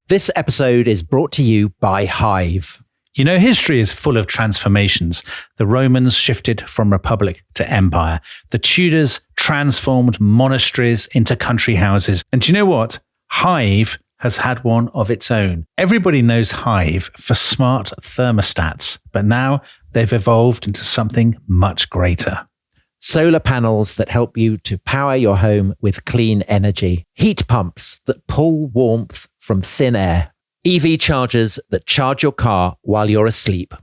This episode is brought to you by Hive. You know, history is full of transformations. The Romans shifted from republic to empire. The Tudors transformed monasteries into country houses. And do you know what? Hive has had one of its own. Everybody knows Hive for smart thermostats, but now they've evolved into something much greater. Solar panels that help you to power your home with clean energy. Heat pumps that pull warmth from thin air. EV chargers that charge your car while you're asleep.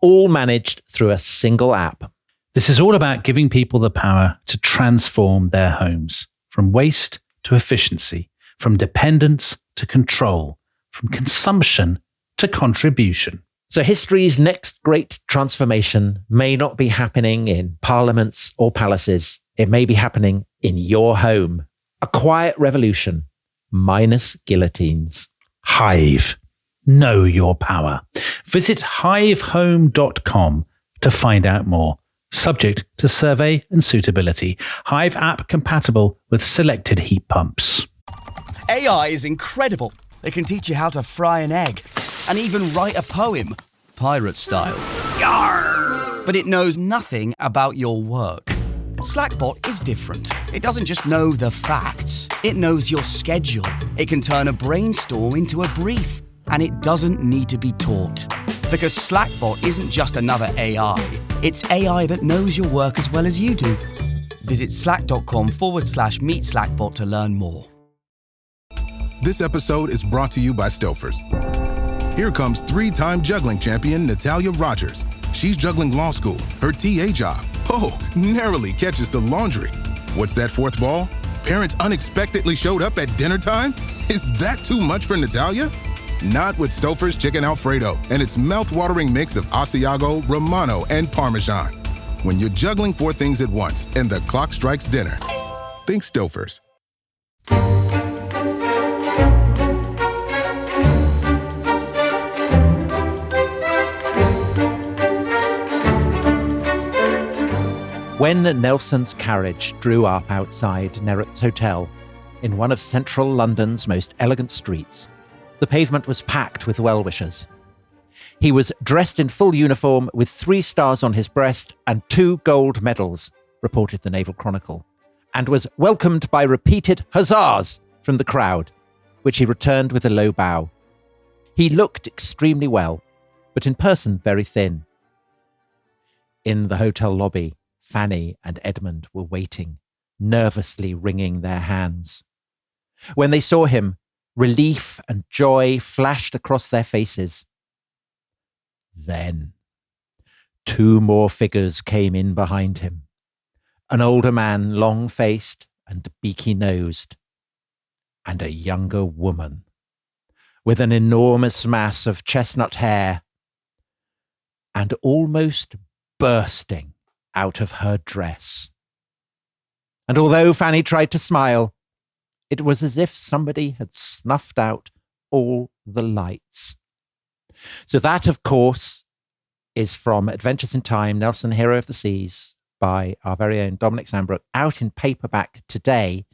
All managed through a single app. This is all about giving people the power to transform their homes. From waste to efficiency. From dependence to control. From consumption to contribution. So history's next great transformation may not be happening in parliaments or palaces. It may be happening in your home. A quiet revolution, minus guillotines. Hive. Know your power. Visit hivehome.com to find out more. Subject to survey and suitability. Hive app compatible with selected heat pumps. AI is incredible. It can teach you how to fry an egg and even write a poem, pirate style. Yarr! But it knows nothing about your work. Slackbot is different. It doesn't just know the facts. It knows your schedule. It can turn a brainstorm into a brief. And it doesn't need to be taught. Because Slackbot isn't just another AI. It's AI that knows your work as well as you do. Visit slack.com/meet Slackbot to learn more. This episode is brought to you by Stouffer's. Here comes three-time juggling champion Natalia Rogers. She's juggling law school, her TA job. Oh, narrowly catches the laundry. What's that fourth ball? Parents unexpectedly showed up at dinner time? Is that too much for Natalia? Not with Stouffer's Chicken Alfredo and its mouth-watering mix of Asiago, Romano, and Parmesan. When you're juggling four things at once and the clock strikes dinner, think Stouffer's. When Nelson's carriage drew up outside Neret's Hotel in one of central London's most elegant streets, the pavement was packed with well-wishers. He was dressed in full uniform with 3 stars on his breast and 2 gold medals, reported the Naval Chronicle, and was welcomed by repeated huzzas from the crowd, which he returned with a low bow. He looked extremely well, but in person very thin. In the hotel lobby, Fanny and Edmund were waiting, nervously wringing their hands. When they saw him, relief and joy flashed across their faces. Then, 2 more figures came in behind him. An older man, long-faced and beaky-nosed, and a younger woman, with an enormous mass of chestnut hair, and almost bursting out of her dress. And although Fanny tried to smile, it was as if somebody had snuffed out all the lights. So that, of course, is from Adventures in Time, Nelson, Hero of the Seas, by our very own Dominic Sandbrook, out in paperback today.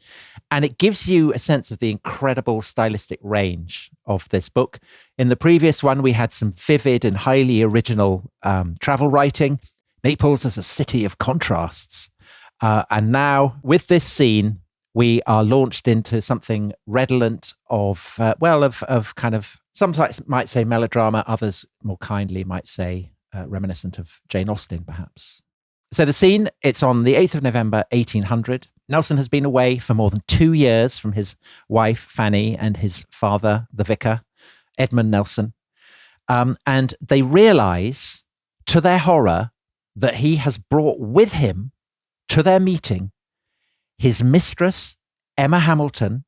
And it gives you a sense of the incredible stylistic range of this book. In the previous one, we had some vivid and highly original travel writing. Naples as a city of contrasts. And now, with this scene, we are launched into something redolent of kind of, some might say melodrama, others more kindly might say reminiscent of Jane Austen, perhaps. So the scene, it's on the 8th of November, 1800. Nelson has been away for more than 2 years from his wife, Fanny, and his father, the vicar, Edmund Nelson. And they realize, to their horror, that he has brought with him to their meeting his mistress, Emma Hamilton,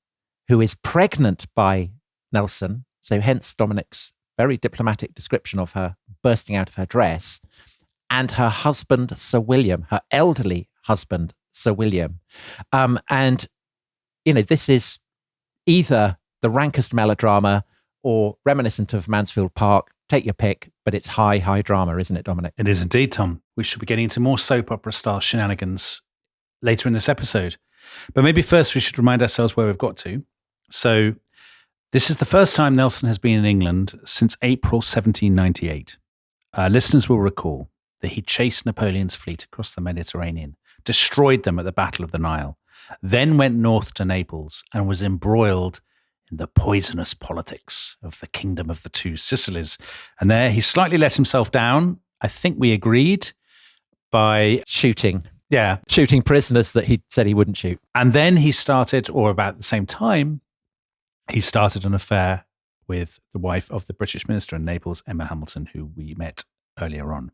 who is pregnant by Nelson, so hence Dominic's very diplomatic description of her bursting out of her dress, and her husband, Sir William, her elderly husband, Sir William. And, you know, this is either the rankest melodrama or reminiscent of Mansfield Park. Take your pick, but it's high drama, isn't it, Dominic? It is indeed, Tom. We should be getting into more soap opera style shenanigans later in this episode. But maybe first we should remind ourselves where we've got to. So This is the first time Nelson has been in England since April 1798. Listeners will recall that he chased Napoleon's fleet across the Mediterranean, destroyed them at the Battle of the Nile, then went north to Naples and was embroiled in the poisonous politics of the Kingdom of the Two Sicilies. And there he slightly let himself down, I think we agreed, by shooting shooting prisoners that he said he wouldn't shoot. And then he started, or about the same time, he started an affair with the wife of the British minister in Naples, Emma Hamilton, who we met earlier on.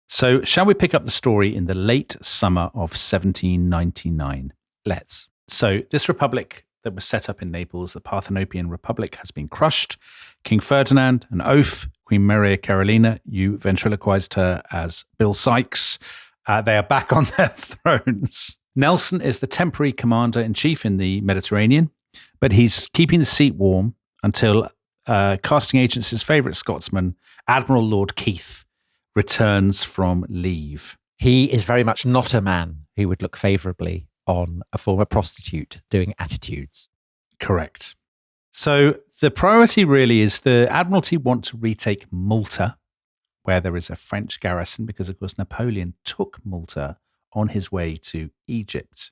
So shall we pick up the story in the late summer of 1799? Let's. So this republic that was set up in Naples, the Parthenopean Republic, has been crushed. King Ferdinand, an oath, Queen Maria Carolina, you ventriloquized her as Bill Sykes. They are back on their thrones. Nelson is the temporary commander-in-chief in the Mediterranean, but he's keeping the seat warm until casting agent's favourite Scotsman, Admiral Lord Keith, returns from leave. He is very much not a man who would look favourably on a former prostitute doing attitudes. Correct. So the priority really is the Admiralty want to retake Malta, where there is a French garrison, because, of course, Napoleon took Malta on his way to Egypt.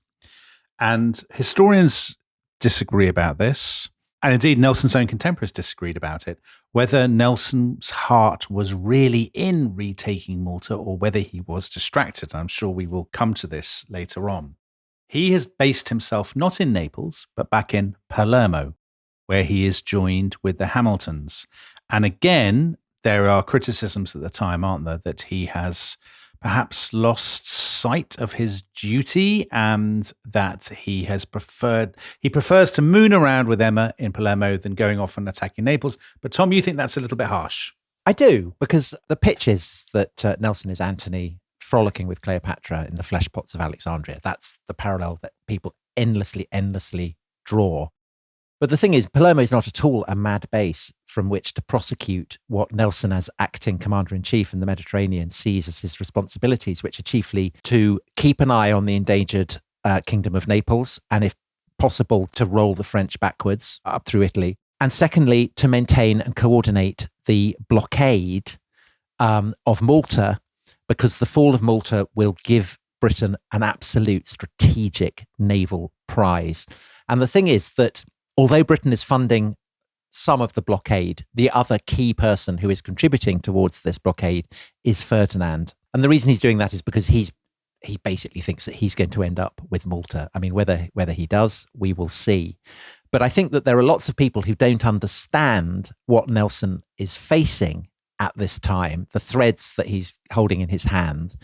And historians disagree about this. And indeed, Nelson's own contemporaries disagreed about it, whether Nelson's heart was really in retaking Malta or whether he was distracted. I'm sure we will come to this later on. He has based himself not in Naples, but back in Palermo, where he is joined with the Hamiltons. And again, there are criticisms at the time, aren't there, that he has perhaps lost sight of his duty and that he prefers to moon around with Emma in Palermo than going off and attacking Naples. But Tom, you think that's a little bit harsh? I do, because the pitch is that Nelson is Antony frolicking with Cleopatra in the flesh pots of Alexandria. That's the parallel that people endlessly draw. But the thing is, Palermo is not at all a mad base from which to prosecute what Nelson, as acting commander-in-chief in the Mediterranean, sees as his responsibilities, which are chiefly to keep an eye on the endangered Kingdom of Naples, and if possible, to roll the French backwards up through Italy. And secondly, to maintain and coordinate the blockade of Malta, because the fall of Malta will give Britain an absolute strategic naval prize. And the thing is that although Britain is funding some of the blockade, the other key person who is contributing towards this blockade is Ferdinand. And the reason he's doing that is because he basically thinks that he's going to end up with Malta. I mean, whether he does, we will see. But I think that there are lots of people who don't understand what Nelson is facing at this time, the threads that he's holding in his hand.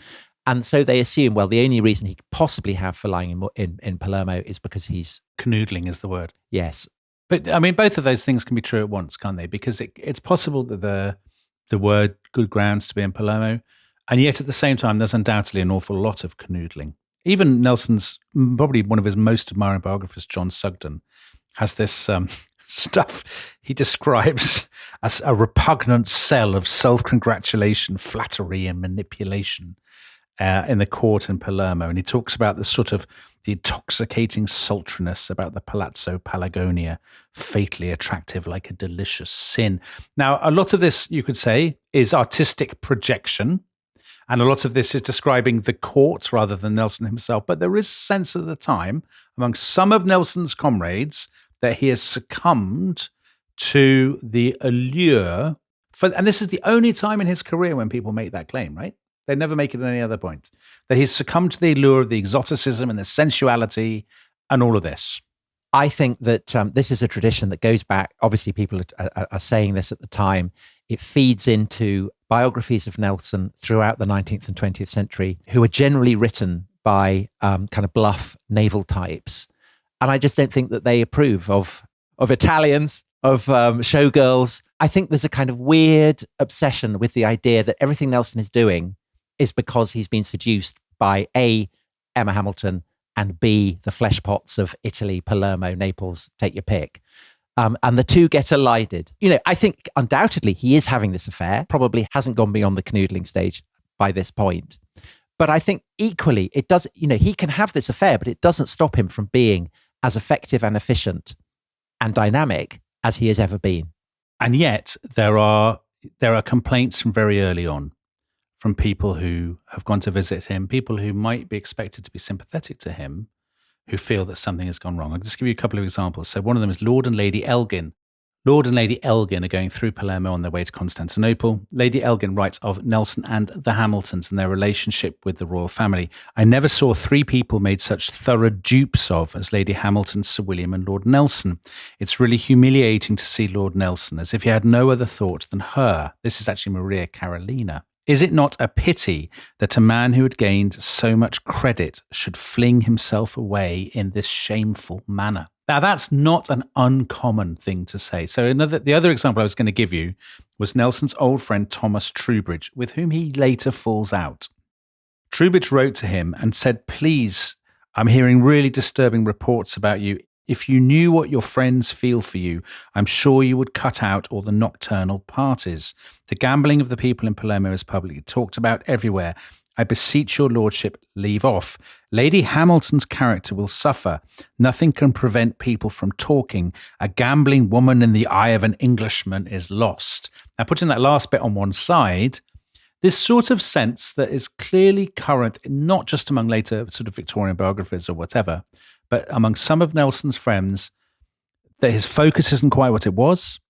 And so they assume, well, the only reason he could possibly have for lying in Palermo is because he's... Canoodling is the word. Yes. But, I mean, both of those things can be true at once, can't they? Because it's possible that the word good grounds to be in Palermo, and yet at the same time, there's undoubtedly an awful lot of canoodling. Even Nelson's, probably one of his most admiring biographers, John Sugden, has this stuff he describes as a repugnant cell of self-congratulation, flattery and manipulation in the court in Palermo. And he talks about the intoxicating sultriness about the Palazzo Palagonia, fatally attractive like a delicious sin. Now, a lot of this, you could say, is artistic projection. And a lot of this is describing the court rather than Nelson himself. But there is a sense at the time among some of Nelson's comrades that he has succumbed to the allure. And this is the only time in his career when people make that claim, right? They never make it at any other point. That he's succumbed to the allure of the exoticism and the sensuality and all of this. I think that this is a tradition that goes back. Obviously, people are saying this at the time. It feeds into biographies of Nelson throughout the 19th and 20th century, who are generally written by kind of bluff naval types. And I just don't think that they approve of Italians, of showgirls. I think there's a kind of weird obsession with the idea that everything Nelson is doing is because he's been seduced by A, Emma Hamilton, and B, the flesh pots of Italy, Palermo, Naples, take your pick. And the two get elided. You know, I think undoubtedly he is having this affair, probably hasn't gone beyond the canoodling stage by this point. But I think equally it does, you know, he can have this affair, but it doesn't stop him from being as effective and efficient and dynamic as he has ever been. And yet there are complaints from very early on from people who have gone to visit him, people who might be expected to be sympathetic to him, who feel that something has gone wrong. I'll just give you a couple of examples. So one of them is Lord and Lady Elgin. Lord and Lady Elgin are going through Palermo on their way to Constantinople. Lady Elgin writes of Nelson and the Hamiltons and their relationship with the royal family. I never saw three people made such thorough dupes of as Lady Hamilton, Sir William and Lord Nelson. It's really humiliating to see Lord Nelson as if he had no other thought than her. This is actually Maria Carolina. Is it not a pity that a man who had gained so much credit should fling himself away in this shameful manner? Now, that's not an uncommon thing to say. So the other example I was going to give you was Nelson's old friend Thomas Troubridge, with whom he later falls out. Troubridge wrote to him and said, "Please, I'm hearing really disturbing reports about you. If you knew what your friends feel for you, I'm sure you would cut out all the nocturnal parties. The gambling of the people in Palermo is publicly talked about everywhere. I beseech your lordship, leave off. Lady Hamilton's character will suffer. Nothing can prevent people from talking. A gambling woman in the eye of an Englishman is lost." Now, putting that last bit on one side, this sort of sense that is clearly current, not just among later sort of Victorian biographers or whatever, but among some of Nelson's friends, that his focus isn't quite what it was,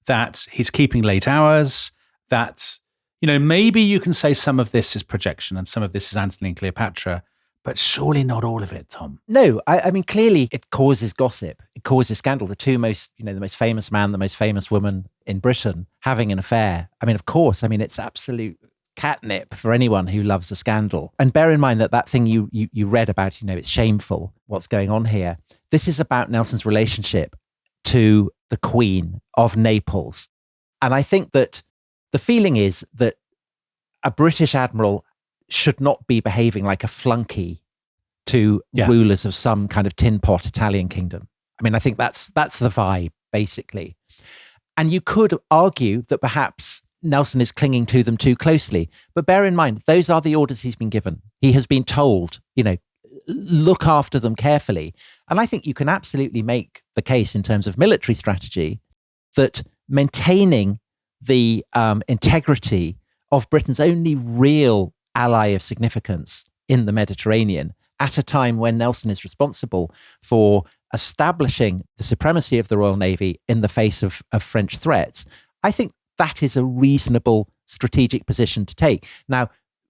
that he's keeping late hours, that, maybe you can say some of this is projection and some of this is Antony and Cleopatra, but surely not all of it, Tom. No, I mean, clearly it causes gossip. It causes scandal. The two most, the most famous man, the most famous woman in Britain having an affair. I mean, of course, it's absolute catnip for anyone who loves a scandal. And bear in mind that thing you read about, it's shameful what's going on here. This is about Nelson's relationship to the Queen of Naples. And I think that the feeling is that a British admiral should not be behaving like a flunky to rulers of some kind of tin pot Italian kingdom. I think that's the vibe, basically. And you could argue that perhaps Nelson is clinging to them too closely. But bear in mind, those are the orders he's been given. He has been told, look after them carefully. And I think you can absolutely make the case in terms of military strategy that maintaining the integrity of Britain's only real ally of significance in the Mediterranean at a time when Nelson is responsible for establishing the supremacy of the Royal Navy in the face of French threats, I think that is a reasonable strategic position to take. Now,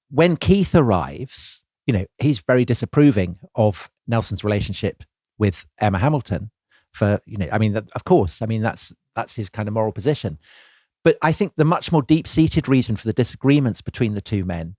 when Keith arrives, he's very disapproving of Nelson's relationship with Emma Hamilton of course, that's his kind of moral position. But I think the much more deep-seated reason for the disagreements between the two men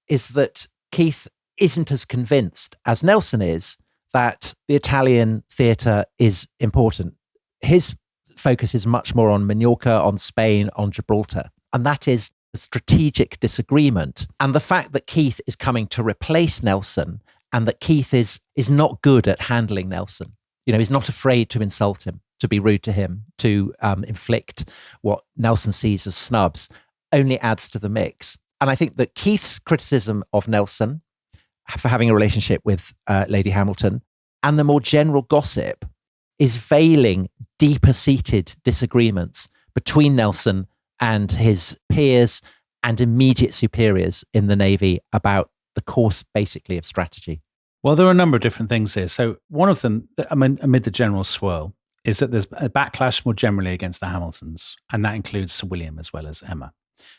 is that Keith isn't as convinced as Nelson is that the Italian theatre is important. His focus is much more on Minorca, on Spain, on Gibraltar. And that is a strategic disagreement. And the fact that Keith is coming to replace Nelson and that Keith is not good at handling Nelson. He's not afraid to insult him, to be rude to him, to inflict what Nelson sees as snubs, only adds to the mix. And I think that Keith's criticism of Nelson for having a relationship with Lady Hamilton and the more general gossip is veiling deeper-seated disagreements between Nelson and his peers and immediate superiors in the Navy about the course, basically, of strategy. Well, there are a number of different things here. So one of them, amid the general swirl, is that there's a backlash more generally against the Hamiltons, and that includes Sir William as well as Emma.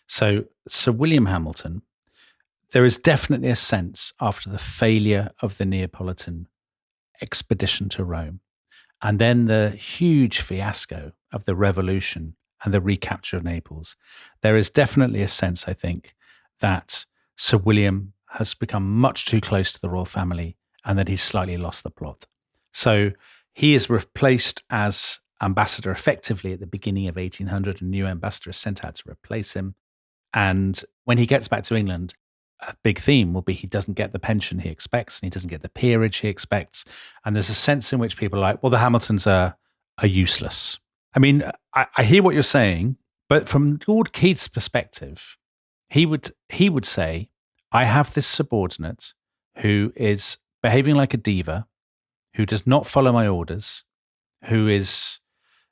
So Sir William Hamilton, there is definitely a sense after the failure of the Neapolitan expedition to Rome, and then the huge fiasco of the revolution and the recapture of Naples, there is definitely a sense, I think, that Sir William has become much too close to the royal family and that he's slightly lost the plot. So he is replaced as ambassador effectively at the beginning of 1800. A new ambassador is sent out to replace him. And when he gets back to England, a big theme will be he doesn't get the pension he expects and he doesn't get the peerage he expects. And there's a sense in which people are like, well, the Hamiltons are useless. I hear what you're saying, but from Lord Keith's perspective, he would say, I have this subordinate who is behaving like a diva, who does not follow my orders, who is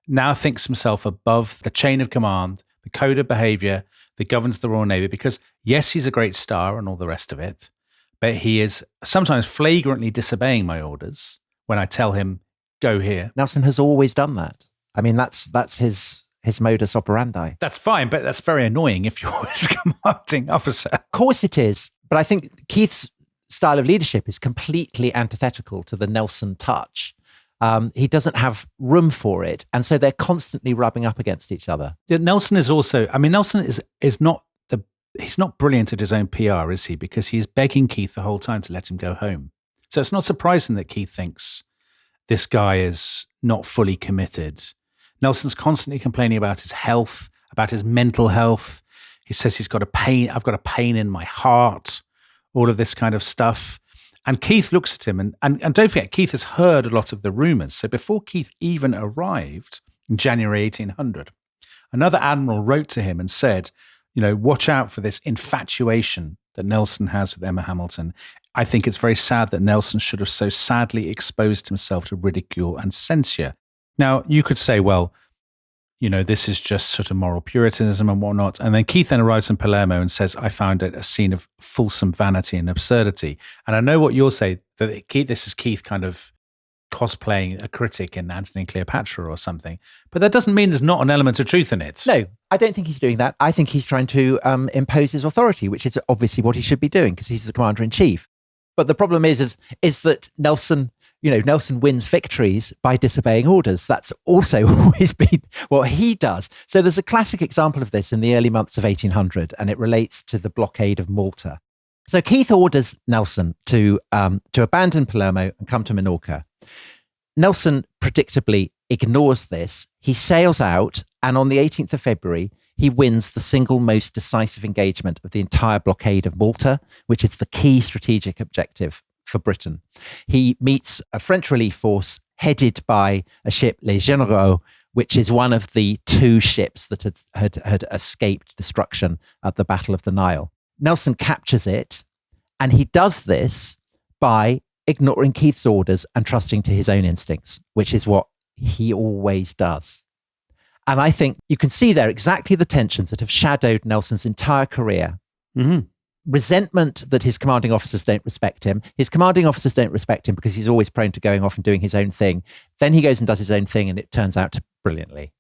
now thinks himself above the chain of command, the code of behavior that governs the Royal Navy, because yes, he's a great star and all the rest of it, but he is sometimes flagrantly disobeying my orders when I tell him, go here. Nelson has always done that. I mean, that's his modus operandi. That's fine, but that's very annoying if you're his commanding officer. Of course it is. But I think Keith's style of leadership is completely antithetical to the Nelson touch. He doesn't have room for it. And so they're constantly rubbing up against each other. Nelson is also, I mean, Nelson is not he's not brilliant at his own PR, is he? Because he's begging Keith the whole time to let him go home. So it's not surprising that Keith thinks this guy is not fully committed. Nelson's constantly complaining about his health, about his mental health. He says I've got a pain in my heart, all of this kind of stuff. And Keith looks at him and don't forget, Keith has heard a lot of the rumors. So before Keith even arrived in January 1800, another admiral wrote to him and said, watch out for this infatuation that Nelson has with Emma Hamilton. I think it's very sad that Nelson should have so sadly exposed himself to ridicule and censure. Now, you could say, well, this is just sort of moral puritanism and whatnot. And then Keith then arrives in Palermo and says, I found it a scene of fulsome vanity and absurdity. And I know what you'll say, that this is Keith kind of cosplaying a critic in Antony and Cleopatra or something. But that doesn't mean there's not an element of truth in it. No, I don't think he's doing that. I think he's trying to impose his authority, which is obviously what he should be doing because he's the commander-in-chief. But the problem is that Nelson wins victories by disobeying orders. That's also always been what he does. So there's a classic example of this in the early months of 1800, and it relates to the blockade of Malta. So Keith orders Nelson to abandon Palermo and come to Minorca. Nelson predictably ignores this. He sails out, and on the 18th of February, he wins the single most decisive engagement of the entire blockade of Malta, which is the key strategic objective for Britain. He meets a French relief force headed by a ship, Les Généraux, which is one of the two ships that had escaped destruction at the Battle of the Nile. Nelson captures it, and he does this by ignoring Keith's orders and trusting to his own instincts, which is what he always does. And I think you can see there exactly the tensions that have shadowed Nelson's entire career. Mm-hmm. Resentment that his commanding officers don't respect him. His commanding officers don't respect him because he's always prone to going off and doing his own thing. Then he goes and does his own thing, and it turns out brilliantly.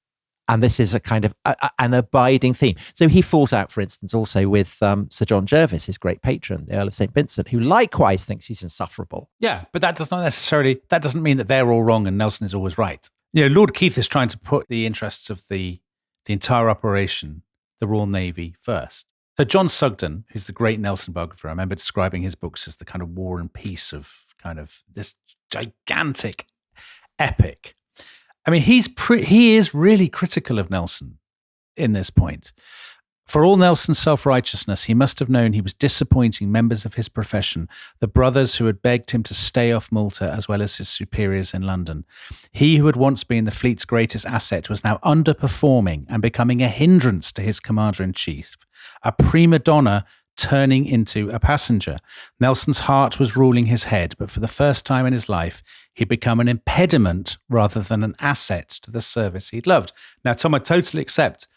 And this is a kind of an abiding theme. So he falls out, for instance, also with Sir John Jervis, his great patron, the Earl of St. Vincent, who likewise thinks he's insufferable. Yeah, but that doesn't mean that they're all wrong and Nelson is always right. Lord Keith is trying to put the interests of the entire operation, the Royal Navy, first. So John Sugden, who's the great Nelson biographer, I remember describing his books as the kind of war and peace of kind of this gigantic epic. I mean, he is really critical of Nelson in this point. For all Nelson's self-righteousness, he must have known he was disappointing members of his profession, the brothers who had begged him to stay off Malta, as well as his superiors in London. He who had once been the fleet's greatest asset was now underperforming and becoming a hindrance to his commander-in-chief, a prima donna turning into a passenger. Nelson's heart was ruling his head, but for the first time in his life, he'd become an impediment rather than an asset to the service he'd loved. Now, Tom, I totally accept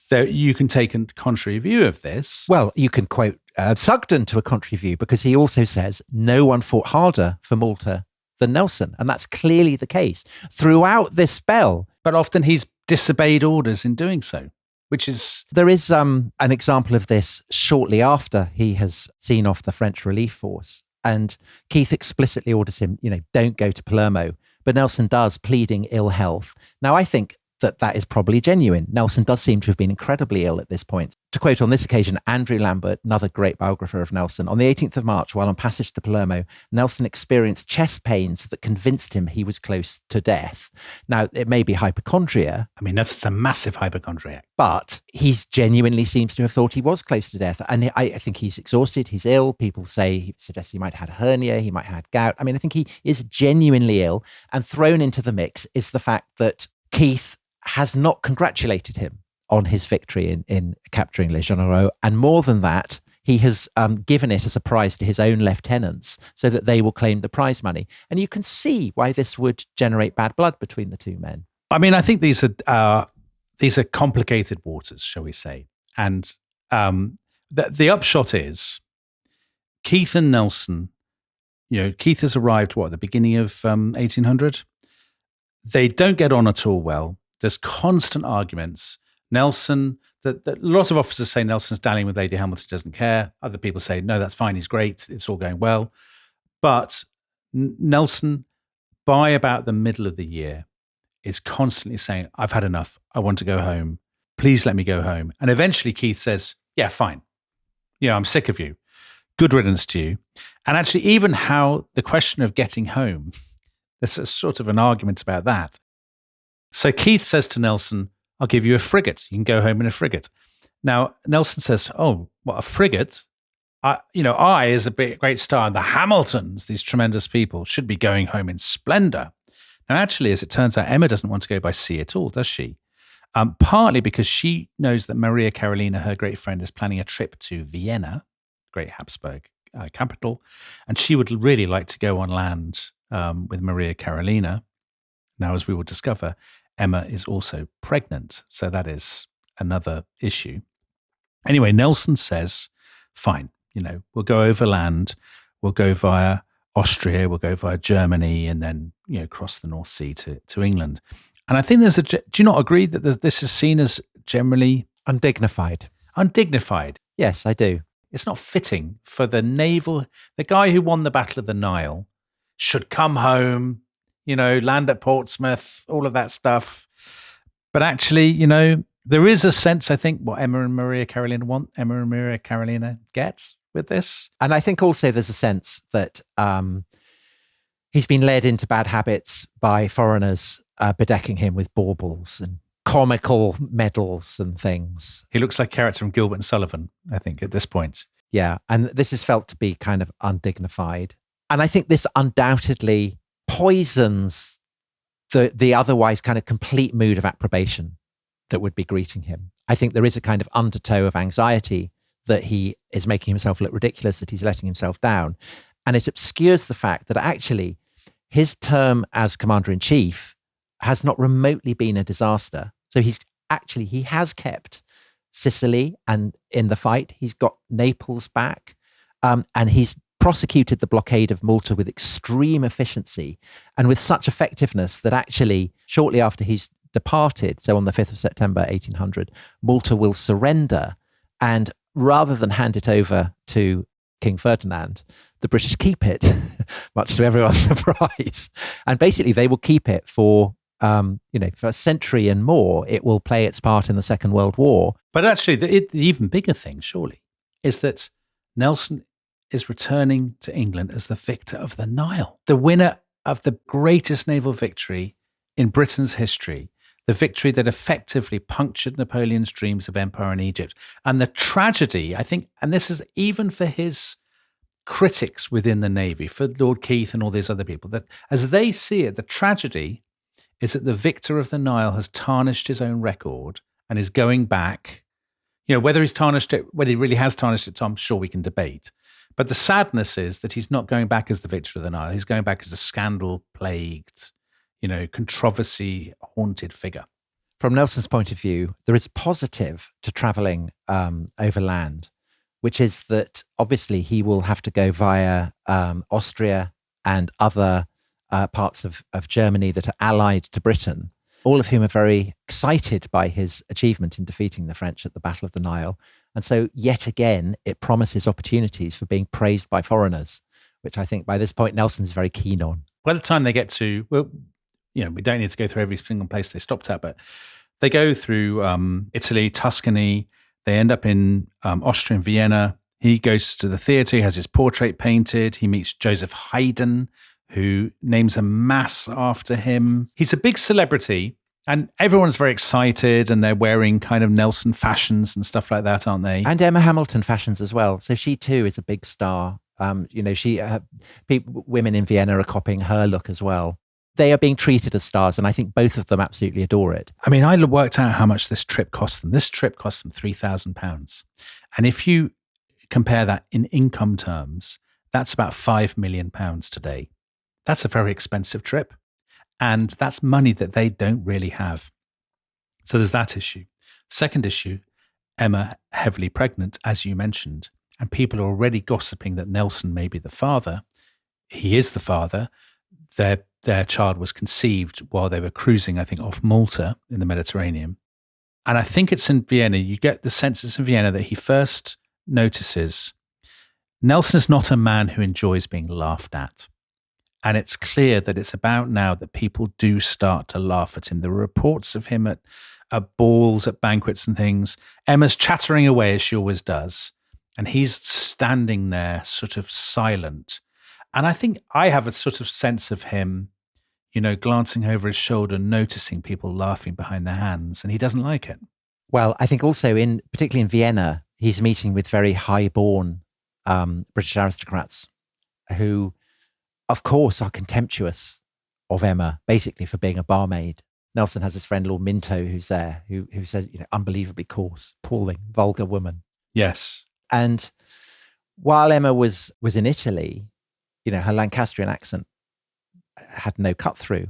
that you can take a contrary view of this. Well, you can quote Sugden to a contrary view because he also says no one fought harder for Malta than Nelson. And that's clearly the case throughout this spell. But often he's disobeyed orders in doing so. There is an example of this shortly after he has seen off the French relief force. And Keith explicitly orders him, don't go to Palermo. But Nelson does, pleading ill health. Now, I think that is probably genuine. Nelson does seem to have been incredibly ill at this point. To quote on this occasion, Andrew Lambert, another great biographer of Nelson, on the 18th of March, while on passage to Palermo, Nelson experienced chest pains that convinced him he was close to death. Now, it may be hypochondria. I mean, that's a massive hypochondriac. But he genuinely seems to have thought he was close to death. And I think he's exhausted, he's ill. People suggest he might have had a hernia, he might have had gout. I mean, I think he is genuinely ill. And thrown into the mix is the fact that Keith has not congratulated him on his victory in capturing Les Généraux. And more than that, he has given it as a prize to his own lieutenants so that they will claim the prize money. And you can see why this would generate bad blood between the two men. I mean, I think these are complicated waters, shall we say? And the upshot is Keith and Nelson. Keith has arrived at the beginning of 1800. They don't get on at all well. There's constant arguments. Nelson, a lot of officers say Nelson's dallying with Lady Hamilton, doesn't care. Other people say, no, that's fine, he's great, it's all going well. But Nelson, by about the middle of the year, is constantly saying, I've had enough, I want to go home, please let me go home. And eventually Keith says, yeah, fine. I'm sick of you. Good riddance to you. And actually, even how the question of getting home, there's a sort of an argument about that. So Keith says to Nelson, I'll give you a frigate. You can go home in a frigate. Now, Nelson says, oh, what, a frigate? I, as a great star, and the Hamiltons, these tremendous people, should be going home in splendor. Now, actually, as it turns out, Emma doesn't want to go by sea at all, does she? Partly because she knows that Maria Carolina, her great friend, is planning a trip to Vienna, great Habsburg capital, and she would really like to go on land with Maria Carolina. Now, as we will discover, Emma is also pregnant, so that is another issue. Anyway, Nelson says, fine, we'll go overland, we'll go via Austria, we'll go via Germany, and then, cross the North Sea to England. And I think do you not agree that this is seen as generally Undignified. Undignified? Yes, I do. It's not fitting for the guy who won the Battle of the Nile should come home, land at Portsmouth, all of that stuff. But actually, there is a sense, I think, what Emma and Maria Carolina get with this. And I think also there's a sense that he's been led into bad habits by foreigners bedecking him with baubles and comical medals and things. He looks like a character from Gilbert and Sullivan, I think, at this point. Yeah, and this is felt to be kind of undignified. And I think this undoubtedly poisons the otherwise kind of complete mood of approbation that would be greeting him. I think there is a kind of undertow of anxiety that he is making himself look ridiculous, that he's letting himself down. And it obscures the fact that actually his term as commander-in-chief has not remotely been a disaster. So he has kept Sicily, and in the fight, he's got Naples back, and he's prosecuted the blockade of Malta with extreme efficiency and with such effectiveness that actually shortly after he's departed, so on the 5th of September 1800, Malta will surrender, and rather than hand it over to King Ferdinand, the British keep it, much to everyone's surprise. And basically they will keep it for a century and more. It will play its part in the Second World War. But actually, the even bigger thing, surely, is that Nelson is returning to England as the victor of the Nile, the winner of the greatest naval victory in Britain's history, the victory that effectively punctured Napoleon's dreams of empire in Egypt. And the tragedy, I think, and this is even for his critics within the Navy, for Lord Keith and all these other people, that as they see it, the tragedy is that the victor of the Nile has tarnished his own record and is going back. Whether he's tarnished it, whether he really has tarnished it, Tom, sure, we can debate. But the sadness is that he's not going back as the victor of the Nile. He's going back as a scandal-plagued, controversy-haunted figure. From Nelson's point of view, there is a positive to travelling overland, which is that obviously he will have to go via Austria and other parts of Germany that are allied to Britain, all of whom are very excited by his achievement in defeating the French at the Battle of the Nile. And so yet again, it promises opportunities for being praised by foreigners, which I think by this point Nelson is very keen on. By the time they get to, we don't need to go through every single place they stopped at, but they go through Italy, Tuscany. They end up in Austria and Vienna. He goes to the theatre, he has his portrait painted. He meets Joseph Haydn, who names a mass after him. He's a big celebrity, and everyone's very excited, and they're wearing kind of Nelson fashions and stuff like that, aren't they? And Emma Hamilton fashions as well. So she too is a big star. Women in Vienna are copying her look as well. They are being treated as stars, and I think both of them absolutely adore it. I mean, I worked out how much this trip cost them. This trip cost them £3,000. And if you compare that in income terms, that's about £5 million today. That's a very expensive trip. And that's money that they don't really have. So there's that issue. Second issue, Emma heavily pregnant, as you mentioned, and people are already gossiping that Nelson may be the father. He is the father. Their child was conceived while they were cruising, I think, off Malta in the Mediterranean. And I think it's in Vienna. You get the sense it's in Vienna that he first notices Nelson is not a man who enjoys being laughed at. And it's clear that it's about now that people do start to laugh at him. There are reports of him at balls, at banquets and things. Emma's chattering away as she always does. And he's standing there sort of silent. And I think I have a sort of sense of him, glancing over his shoulder, noticing people laughing behind their hands. And he doesn't like it. Well, I think also particularly in Vienna, he's meeting with very high-born British aristocrats who, of course, are contemptuous of Emma, basically for being a barmaid. Nelson has his friend Lord Minto who's there, who says, unbelievably coarse, appalling, vulgar woman. Yes. And while Emma was in Italy, her Lancastrian accent had no cut through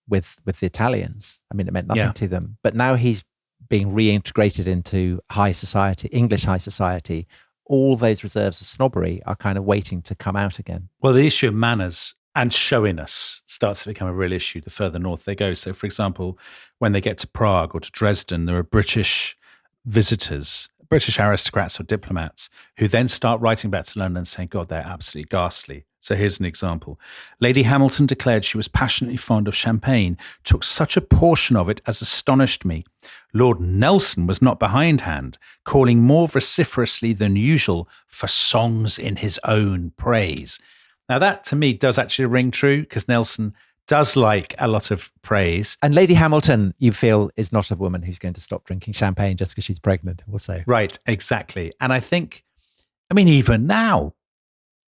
with the Italians. I mean, it meant nothing to them. But now he's being reintegrated into high society, English high society. All those reserves of snobbery are kind of waiting to come out again. Well, the issue of manners and showiness starts to become a real issue the further north they go. So, for example, when they get to Prague or to Dresden, there are British visitors, British aristocrats or diplomats, who then start writing back to London saying, God, they're absolutely ghastly. So here's an example. Lady Hamilton declared she was passionately fond of champagne, took such a portion of it as astonished me. Lord Nelson was not behindhand, calling more vociferously than usual for songs in his own praise. Now that to me does actually ring true, because Nelson does like a lot of praise. And Lady Hamilton, you feel, is not a woman who's going to stop drinking champagne just because she's pregnant, we'll say. Right, exactly. And I think, even now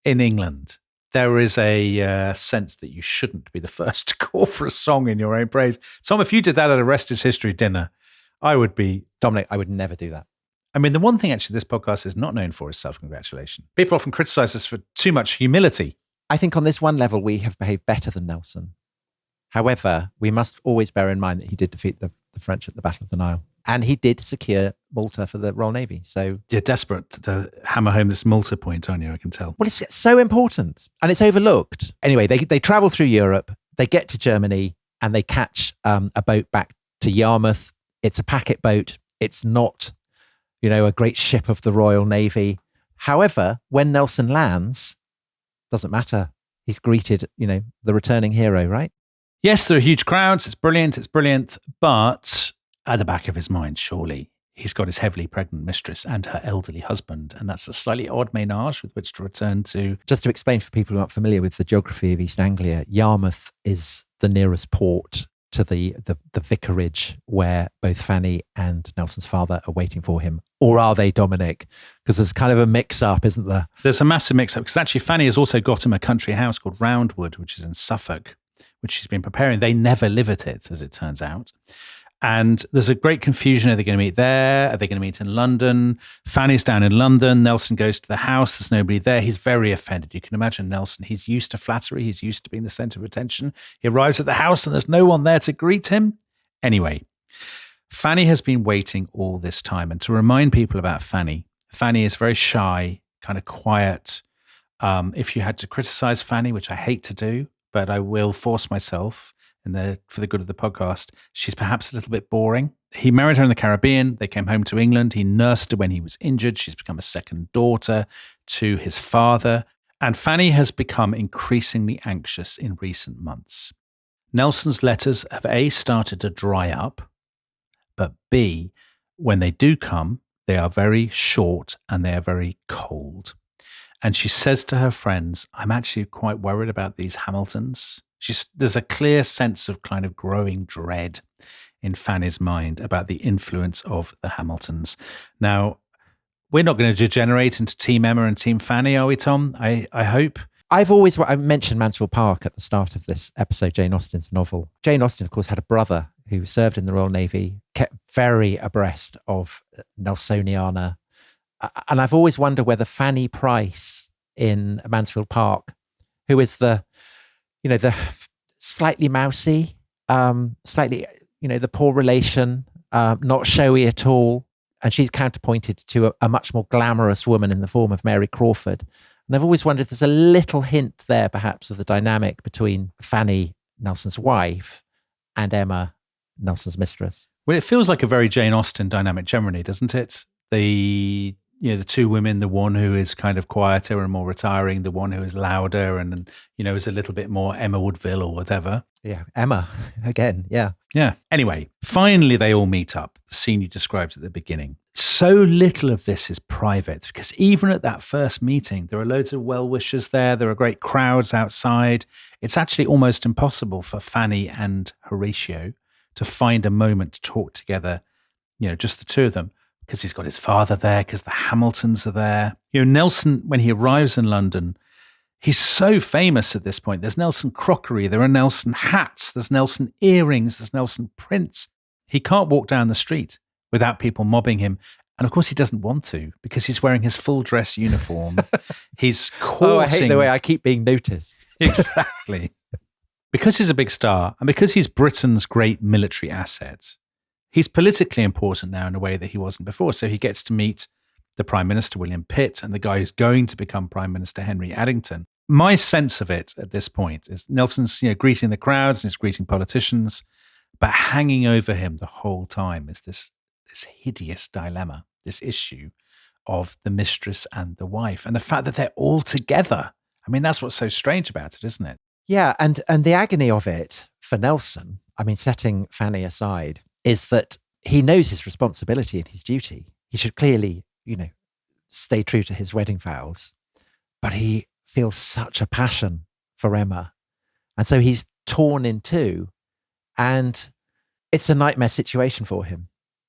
in England, there is a sense that you shouldn't be the first to call for a song in your own praise. Tom, if you did that at a Rest is History dinner, I would be... Dominic, I would never do that. The one thing actually this podcast is not known for is self-congratulation. People often criticize us for too much humility. I think on this one level, we have behaved better than Nelson. However, we must always bear in mind that he did defeat the French at the Battle of the Nile. And he did secure Malta for the Royal Navy. So you're desperate to hammer home this Malta point, aren't you? I can tell. Well, it's so important and it's overlooked. Anyway, they travel through Europe, they get to Germany and they catch a boat back to Yarmouth. It's a packet boat. It's not, a great ship of the Royal Navy. However, when Nelson lands, doesn't matter. He's greeted, the returning hero, right? Yes, there are huge crowds. It's brilliant. But at the back of his mind, surely, he's got his heavily pregnant mistress and her elderly husband. And that's a slightly odd ménage with which to return to. Just to explain for people who aren't familiar with the geography of East Anglia, Yarmouth is the nearest port to the vicarage where both Fanny and Nelson's father are waiting for him. Or are they, Dominic? Because there's kind of a mix-up, isn't there? There's a massive mix-up, because actually Fanny has also got him a country house called Roundwood, which is in Suffolk, which she's been preparing. They never live at it, as it turns out. And there's a great confusion. Are they going to meet there? Are they going to meet in London? Fanny's down in London. Nelson goes to the house. There's nobody there. He's very offended. You can imagine Nelson. He's used to flattery. He's used to being the centre of attention. He arrives at the house and there's no one there to greet him. Anyway, Fanny has been waiting all this time. And to remind people about Fanny, Fanny is very shy, kind of quiet. If you had to criticize Fanny, which I hate to do, but I will force myself, for the good of the podcast, she's perhaps a little bit boring. He married her in the Caribbean. They came home to England. He nursed her when he was injured. She's become a second daughter to his father. And Fanny has become increasingly anxious in recent months. Nelson's letters have A, started to dry up, but B, when they do come, they are very short and they are very cold. And she says to her friends, I'm actually quite worried about these Hamiltons. There's a clear sense of kind of growing dread in Fanny's mind about the influence of the Hamiltons. Now, we're not going to degenerate into Team Emma and Team Fanny, are we, Tom? I hope. I mentioned Mansfield Park at the start of this episode, Jane Austen's novel. Jane Austen, of course, had a brother who served in the Royal Navy, kept very abreast of Nelsoniana. And I've always wondered whether Fanny Price in Mansfield Park, who is the slightly mousy, slightly, the poor relation, not showy at all. And she's counterpointed to a much more glamorous woman in the form of Mary Crawford. And I've always wondered if there's a little hint there, perhaps, of the dynamic between Fanny, Nelson's wife, and Emma, Nelson's mistress. Well, it feels like a very Jane Austen dynamic generally, doesn't it? The two women, the one who is kind of quieter and more retiring, the one who is louder and is a little bit more Emma Woodville or whatever. Yeah, Emma, again, yeah. Yeah. Anyway, finally they all meet up, the scene you described at the beginning. So little of this is private because even at that first meeting, there are loads of well-wishers there. There are great crowds outside. It's actually almost impossible for Fanny and Horatio to find a moment to talk together, just the two of them, because he's got his father there, because the Hamiltons are there. Nelson, when he arrives in London, he's so famous at this point. There's Nelson crockery, there are Nelson hats, there's Nelson earrings, there's Nelson prints. He can't walk down the street without people mobbing him. And of course he doesn't want to because he's wearing his full dress uniform. He's courting... Oh, I hate the way I keep being noticed. Exactly. Because he's a big star and because he's Britain's great military asset, he's politically important now in a way that he wasn't before. So he gets to meet the Prime Minister, William Pitt, and the guy who's going to become Prime Minister, Henry Addington. My sense of it at this point is Nelson's greeting the crowds and he's greeting politicians, but hanging over him the whole time is this hideous dilemma, this issue of the mistress and the wife, and the fact that they're all together. I mean, that's what's so strange about it, isn't it? Yeah, and the agony of it for Nelson, I mean, setting Fanny aside, is that he knows his responsibility and his duty. He should clearly, stay true to his wedding vows, but he feels such a passion for Emma. And so he's torn in two, and it's a nightmare situation for him.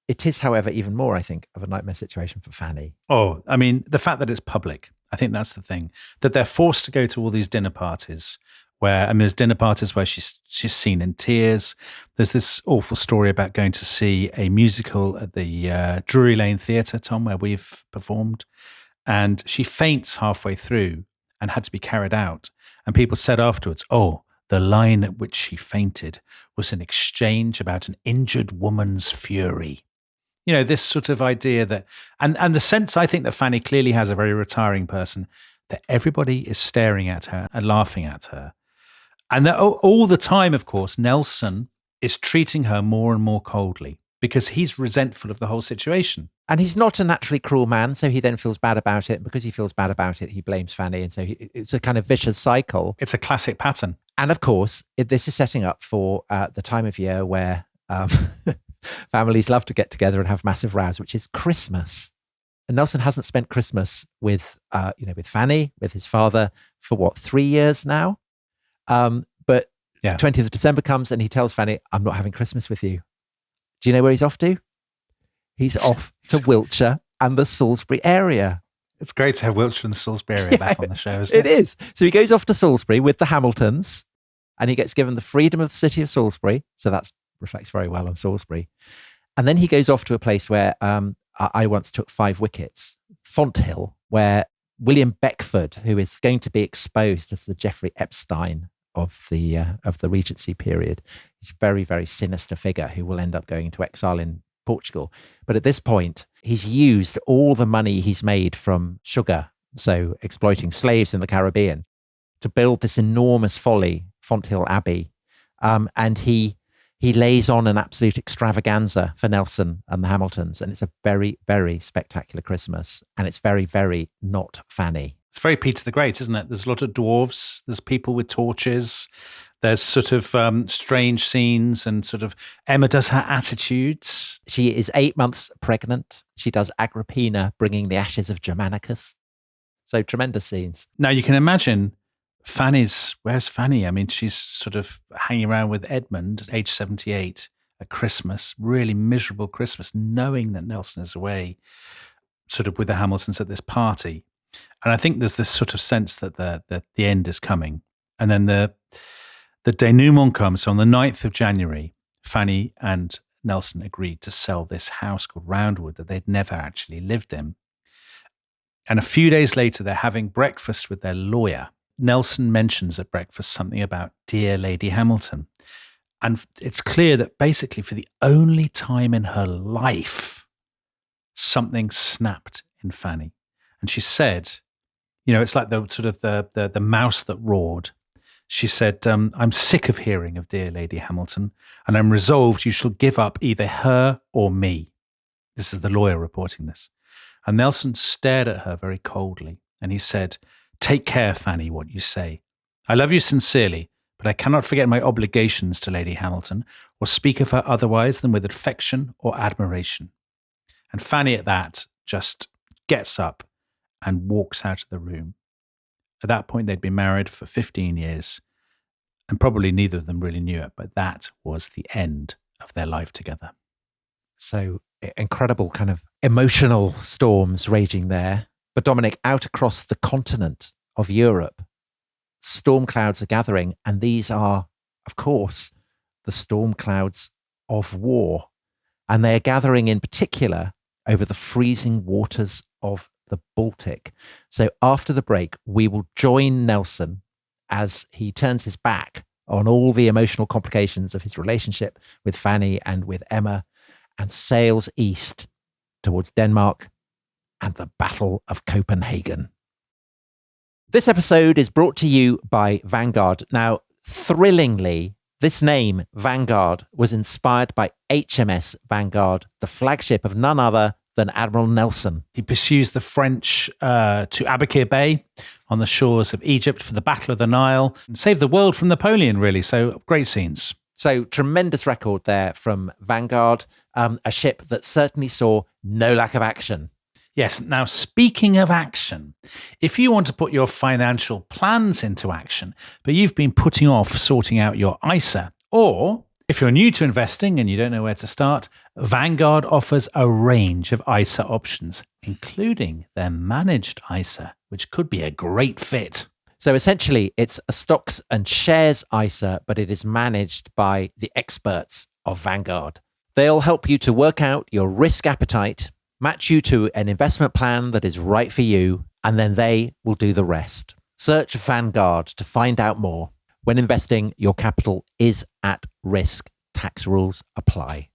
It is, however, even more, I think, of a nightmare situation for Fanny. Oh, I mean, the fact that it's public, I think that's the thing, that they're forced to go to all these dinner parties there's dinner parties where she's seen in tears. There's this awful story about going to see a musical at the Drury Lane Theatre, Tom, where we've performed. And she faints halfway through and had to be carried out. And people said afterwards, oh, the line at which she fainted was an exchange about an injured woman's fury. This sort of idea that, and the sense I think that Fanny clearly has a very retiring person, that everybody is staring at her and laughing at her. And that all the time, of course, Nelson is treating her more and more coldly because he's resentful of the whole situation. And he's not a naturally cruel man, so he then feels bad about it. And because he feels bad about it, he blames Fanny. And so it's a kind of vicious cycle. It's a classic pattern. And of course, this is setting up for the time of year where families love to get together and have massive rows, which is Christmas. And Nelson hasn't spent Christmas with Fanny, with his father, for 3 years now? But 20th of December comes and he tells Fanny, I'm not having Christmas with you. Do you know where he's off to? He's off to Wiltshire and the Salisbury area. It's great to have Wiltshire and the Salisbury area back on the show, isn't it? It is. So he goes off to Salisbury with the Hamiltons and he gets given the freedom of the city of Salisbury. So that reflects very well on Salisbury. And then he goes off to a place where I once took 5 wickets, Fonthill, where William Beckford, who is going to be exposed as the Jeffrey Epstein of the Regency period, he's a very, very sinister figure who will end up going into exile in Portugal. But at this point, he's used all the money he's made from sugar, so exploiting slaves in the Caribbean, to build this enormous folly, Fonthill Abbey. And he lays on an absolute extravaganza for Nelson and the Hamiltons. And it's a very, very spectacular Christmas. And it's very, very not Fanny. It's very Peter the Great, isn't it? There's a lot of dwarves. There's people with torches. There's sort of strange scenes and sort of Emma does her attitudes. She is 8 months pregnant. She does Agrippina bringing the ashes of Germanicus. So tremendous scenes. Now you can imagine where's Fanny? I mean, she's sort of hanging around with Edmund at age 78 at Christmas, really miserable Christmas, knowing that Nelson is away sort of with the Hamiltons at this party. And I think there's this sort of sense that the end is coming. And then the denouement comes. So on the 9th of January, Fanny and Nelson agreed to sell this house called Roundwood that they'd never actually lived in. And a few days later, they're having breakfast with their lawyer. Nelson mentions at breakfast something about dear Lady Hamilton. And it's clear that basically for the only time in her life, something snapped in Fanny. And she said, it's like the sort of the mouse that roared. She said, I'm sick of hearing of dear Lady Hamilton, and I'm resolved you shall give up either her or me. This is the lawyer reporting this. And Nelson stared at her very coldly, and he said, take care, Fanny, what you say. I love you sincerely, but I cannot forget my obligations to Lady Hamilton, or speak of her otherwise than with affection or admiration. And Fanny at that just gets up and walks out of the room. At that point, they'd been married for 15 years, and probably neither of them really knew it, but that was the end of their life together. So incredible kind of emotional storms raging there. But Dominic, out across the continent of Europe, storm clouds are gathering, and these are, of course, the storm clouds of war. And they are gathering in particular over the freezing waters of the Baltic. So after the break, we will join Nelson as he turns his back on all the emotional complications of his relationship with Fanny and with Emma and sails east towards Denmark and the Battle of Copenhagen. This episode is brought to you by Vanguard. Now, thrillingly, this name, Vanguard, was inspired by HMS Vanguard, the flagship of none other than Admiral Nelson. He pursues the French to Aboukir Bay on the shores of Egypt for the Battle of the Nile and saved the world from Napoleon, really. So great scenes. So tremendous record there from Vanguard, a ship that certainly saw no lack of action. Yes. Now, speaking of action, if you want to put your financial plans into action, but you've been putting off sorting out your ISA, or if you're new to investing and you don't know where to start, Vanguard offers a range of ISA options, including their managed ISA, which could be a great fit. So essentially, it's a stocks and shares ISA, but it is managed by the experts of Vanguard. They'll help you to work out your risk appetite, match you to an investment plan that is right for you, and then they will do the rest. Search Vanguard to find out more. When investing, your capital is at risk. Tax rules apply.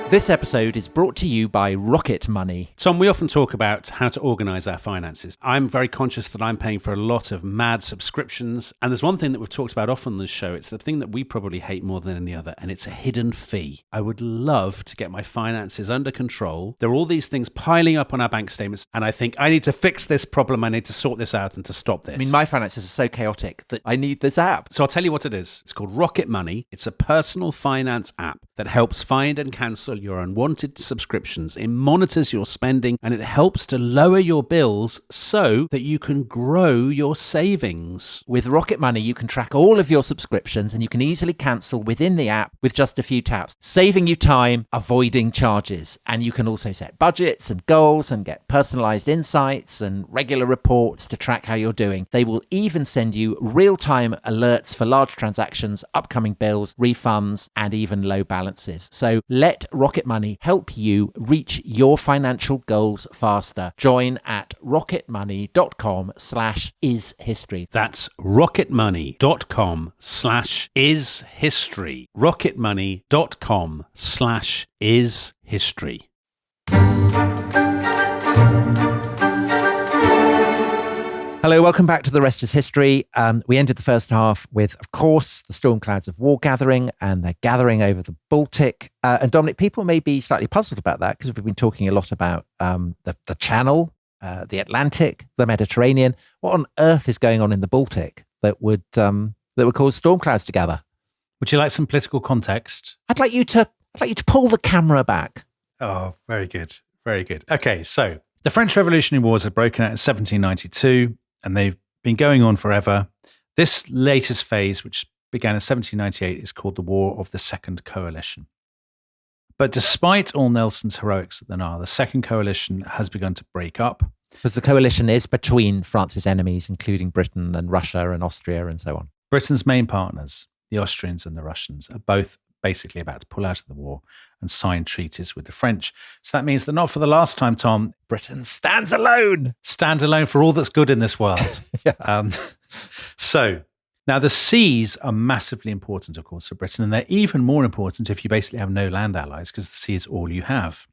This episode is brought to you by Rocket Money. Tom, we often talk about how to organise our finances. I'm very conscious that I'm paying for a lot of mad subscriptions. And there's one thing that we've talked about often on this show. It's the thing that we probably hate more than any other, and it's a hidden fee. I would love to get my finances under control. There are all these things piling up on our bank statements, and I think I need to fix this problem. I need to sort this out and to stop this. I mean, my finances are so chaotic that I need this app. So I'll tell you what it is. It's called Rocket Money. It's a personal finance app that helps find and cancel your unwanted subscriptions. It monitors your spending and it helps to lower your bills so that you can grow your savings. With Rocket Money, you can track all of your subscriptions and you can easily cancel within the app with just a few taps, saving you time, avoiding charges. And you can also set budgets and goals and get personalized insights and regular reports to track how you're doing. They will even send you real-time alerts for large transactions, upcoming bills, refunds, and even low balances. So let Rocket Money help you reach your financial goals faster. Join at rocketmoney.com/ishistory. That's rocketmoney.com/ishistory. rocketmoney.com/ishistory. Hello, welcome back to The Rest is History. We ended the first half with, of course, the storm clouds of war gathering, and they're gathering over the Baltic. And Dominic, people may be slightly puzzled about that because we've been talking a lot about the Channel, the Atlantic, the Mediterranean. What on earth is going on in the Baltic that would cause storm clouds to gather? Would you like some political context? I'd like you to pull the camera back. Oh, very good. Very good. Okay, so the French Revolutionary Wars have broken out in 1792. And they've been going on forever. This latest phase, which began in 1798, is called the War of the Second Coalition. But despite all Nelson's heroics at the Nile, the Second Coalition has begun to break up. Because the coalition is between France's enemies, including Britain and Russia and Austria and so on. Britain's main partners, the Austrians and the Russians, are both basically about to pull out of the war and sign treaties with the French. So that means that not for the last time, Tom, Britain stands alone. Stand alone for all that's good in this world. Yeah. So Now, the seas are massively important, of course, for Britain, and they're even more important if you basically have no land allies, because the sea is all you have.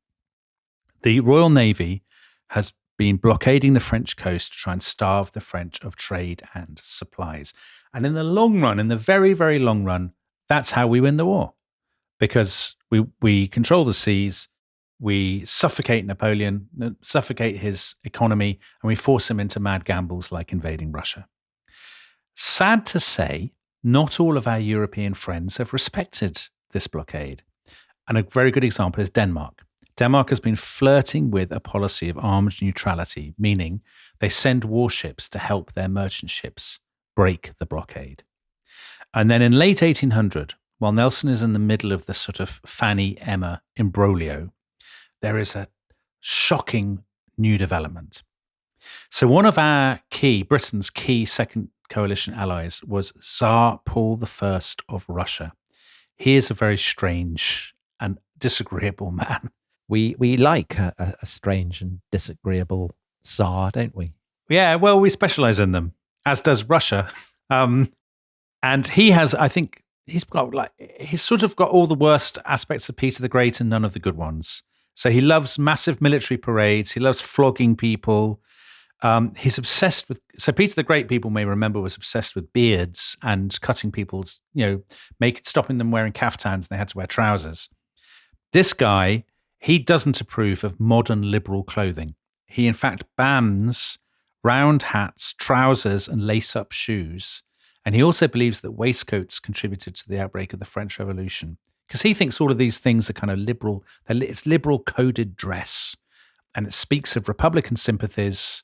The Royal Navy has been blockading the French coast to try and starve the French of trade and supplies. And in the long run, in the very, very long run, that's how we win the war, because we control the seas, we suffocate Napoleon, suffocate his economy, and we force him into mad gambles like invading Russia. Sad to say, not all of our European friends have respected this blockade. And a very good example is Denmark. Denmark has been flirting with a policy of armed neutrality, meaning they send warships to help their merchant ships break the blockade. And then in late 1800, while Nelson is in the middle of the sort of Fanny Emma imbroglio, there is a shocking new development. So one of Britain's key second coalition allies was Tsar Paul I of Russia. He is a very strange and disagreeable man. We like a strange and disagreeable Tsar, don't we? Yeah, well, we specialize in them, as does Russia. And he has, I think, he's sort of got all the worst aspects of Peter the Great and none of the good ones. So he loves massive military parades. He loves flogging people. He's obsessed with, so Peter the Great, people may remember, was obsessed with beards and cutting people's, stopping them wearing caftans and they had to wear trousers. This guy, he doesn't approve of modern liberal clothing. He, in fact, bans round hats, trousers, and lace-up shoes. And he also believes that waistcoats contributed to the outbreak of the French Revolution, because he thinks all of these things are kind of liberal. It's liberal coded dress, and it speaks of Republican sympathies.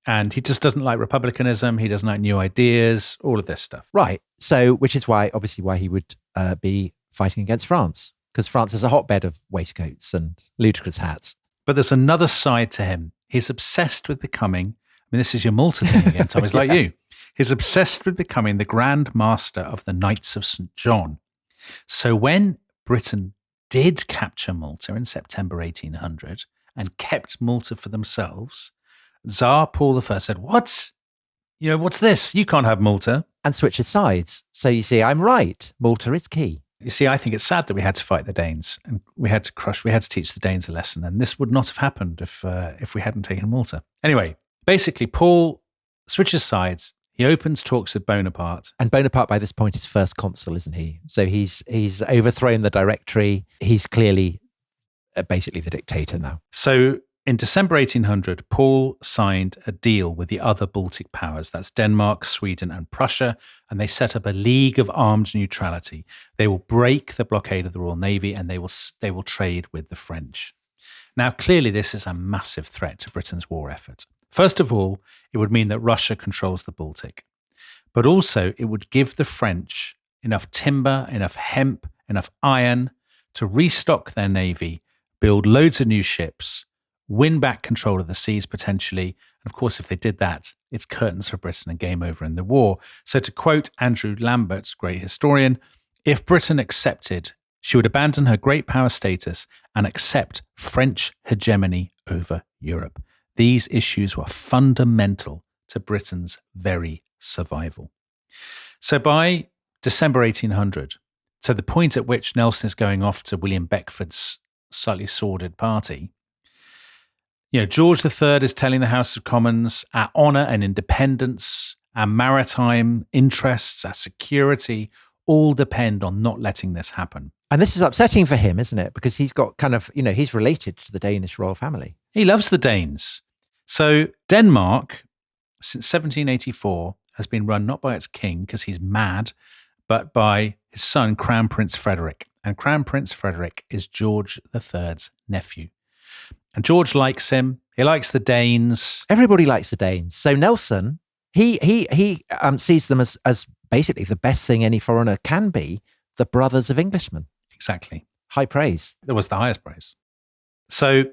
And he just doesn't like republicanism. He doesn't like new ideas, all of this stuff. Right. So, which is why he would be fighting against France, because France is a hotbed of waistcoats and ludicrous hats. But there's another side to him. He's obsessed with becoming, this is your Malta thing again, Tom, he's like you. He's obsessed with becoming the Grand Master of the Knights of St. John. So when Britain did capture Malta in September 1800 and kept Malta for themselves, Tsar Paul I said, "What? What's this? You can't have Malta." And switches sides. So you see, I'm right. Malta is key. You see, I think it's sad that we had to fight the Danes and we had to teach the Danes a lesson. And this would not have happened if we hadn't taken Malta. Anyway, basically, Paul switches sides. He opens talks with Bonaparte. And Bonaparte, by this point, is first consul, isn't he? So he's overthrown the Directory. He's clearly basically the dictator now. So in December 1800, Paul signed a deal with the other Baltic powers. That's Denmark, Sweden, and Prussia. And they set up a league of armed neutrality. They will break the blockade of the Royal Navy and they will trade with the French. Now, clearly, this is a massive threat to Britain's war effort. First of all, it would mean that Russia controls the Baltic. But also, it would give the French enough timber, enough hemp, enough iron to restock their navy, build loads of new ships, win back control of the seas potentially. And of course, if they did that, it's curtains for Britain and game over in the war. So to quote Andrew Lambert, great historian, if Britain accepted, she would abandon her great power status and accept French hegemony over Europe. These issues were fundamental to Britain's very survival. So by December 1800, so the point at which Nelson is going off to William Beckford's slightly sordid party, George III is telling the House of Commons our honour and independence, our maritime interests, our security, all depend on not letting this happen. And this is upsetting for him, isn't it? Because he's got he's related to the Danish royal family. He loves the Danes. So Denmark, since 1784, has been run not by its king, because he's mad, but by his son, Crown Prince Frederick. And Crown Prince Frederick is George III's nephew. And George likes him. He likes the Danes. Everybody likes the Danes. So Nelson, he sees them as basically the best thing any foreigner can be, the brothers of Englishmen. Exactly. High praise. That was the highest praise. So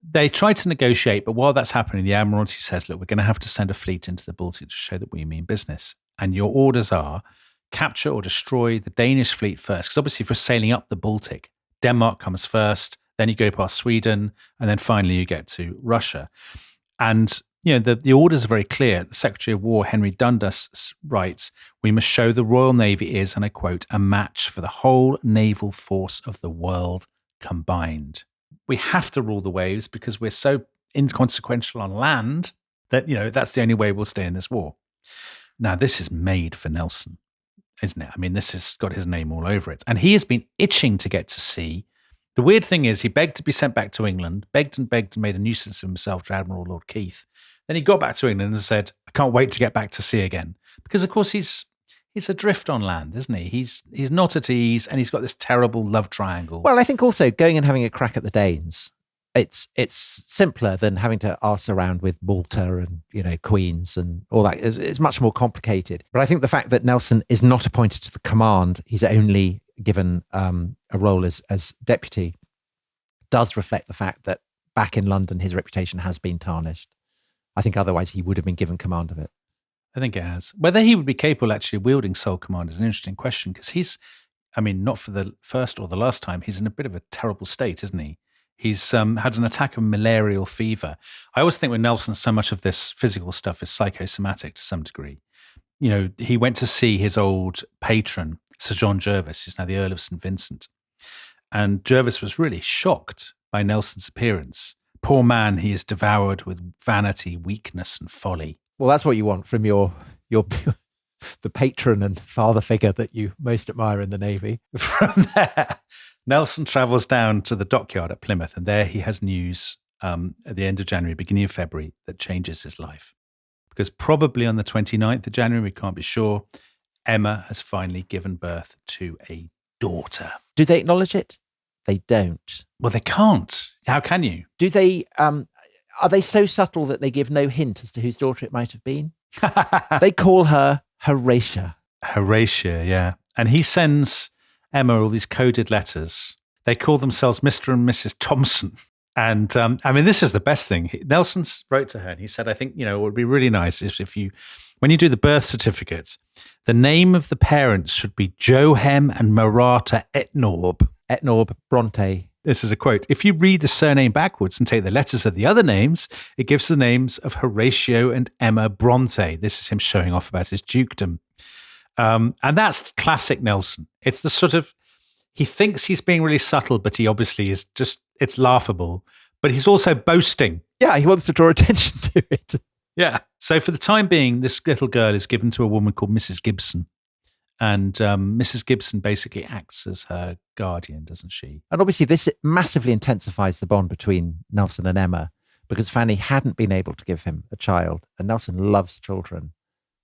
they try to negotiate, but while that's happening, the Admiralty says, look, we're going to have to send a fleet into the Baltic to show that we mean business. And your orders are capture or destroy the Danish fleet first. Because obviously if you're sailing up the Baltic, Denmark comes first, then you go past Sweden, and then finally you get to Russia. And the orders are very clear. The Secretary of War, Henry Dundas, writes, "We must show the Royal Navy is," and I quote, "a match for the whole naval force of the world combined." We have to rule the waves because we're so inconsequential on land that, that's the only way we'll stay in this war. Now, this is made for Nelson, isn't it? I mean, this has got his name all over it. And he has been itching to get to sea. The weird thing is he begged to be sent back to England, begged and made a nuisance of himself to Admiral Lord Keith. Then he got back to England and said, "I can't wait to get back to sea again." Because, of course, he's adrift on land, isn't he? He's not at ease, and he's got this terrible love triangle. Well, I think also going and having a crack at the Danes, it's simpler than having to arse around with Malta and, Queens and all that. It's much more complicated. But I think the fact that Nelson is not appointed to the command, he's only given a role as deputy, does reflect the fact that back in London, his reputation has been tarnished. I think otherwise he would have been given command of it. I think it has. Whether he would be capable actually of wielding sole command is an interesting question, because not for the first or the last time, he's in a bit of a terrible state, isn't he? He's had an attack of malarial fever. I always think with Nelson, so much of this physical stuff is psychosomatic to some degree. He went to see his old patron, Sir John Jervis, who's now the Earl of St. Vincent. And Jervis was really shocked by Nelson's appearance. Poor man, he is devoured with vanity, weakness, and folly. Well, that's what you want from your the patron and father figure that you most admire in the Navy. From there, Nelson travels down to the dockyard at Plymouth, and there he has news at the end of January, beginning of February, that changes his life. Because probably on the 29th of January, we can't be sure, Emma has finally given birth to a daughter. Do they acknowledge it? They don't. Well, they can't. How can you? Do they? Are they so subtle that they give no hint as to whose daughter it might have been? They call her Horatia. Horatia, yeah. And he sends Emma all these coded letters. They call themselves Mr. and Mrs. Thompson. And this is the best thing. Nelson wrote to her and he said, I think, it would be really nice if you, when you do the birth certificates, the name of the parents should be Johem and Marata Etnorb. Etnorb Bronte. This is a quote. If you read the surname backwards and take the letters of the other names, it gives the names of Horatio and Emma Bronte. This is him showing off about his dukedom. And that's classic Nelson. It's the sort of, he thinks he's being really subtle, but he obviously is just, it's laughable. But he's also boasting. Yeah, he wants to draw attention to it. Yeah. So for the time being, this little girl is given to a woman called Mrs. Gibson. And Mrs. Gibson basically acts as her guardian, doesn't she? And obviously this massively intensifies the bond between Nelson and Emma, because Fanny hadn't been able to give him a child, and Nelson loves children.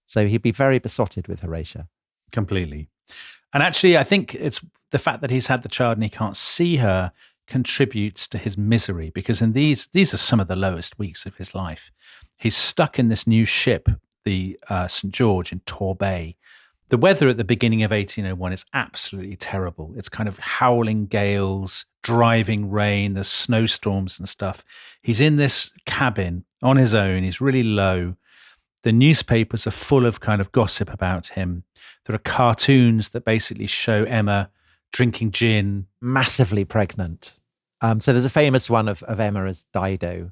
So he'd be very besotted with Horatia. Completely. And actually, I think it's the fact that he's had the child and he can't see her contributes to his misery, because in these are some of the lowest weeks of his life. He's stuck in this new ship, the St. George in Torbay. The weather at the beginning of 1801 is absolutely terrible. It's kind of howling gales, driving rain, there's snowstorms and stuff. He's in this cabin on his own. He's really low. The newspapers are full of kind of gossip about him. There are cartoons that basically show Emma drinking gin. Massively Pregnant. So there's a famous one of Emma as Dido,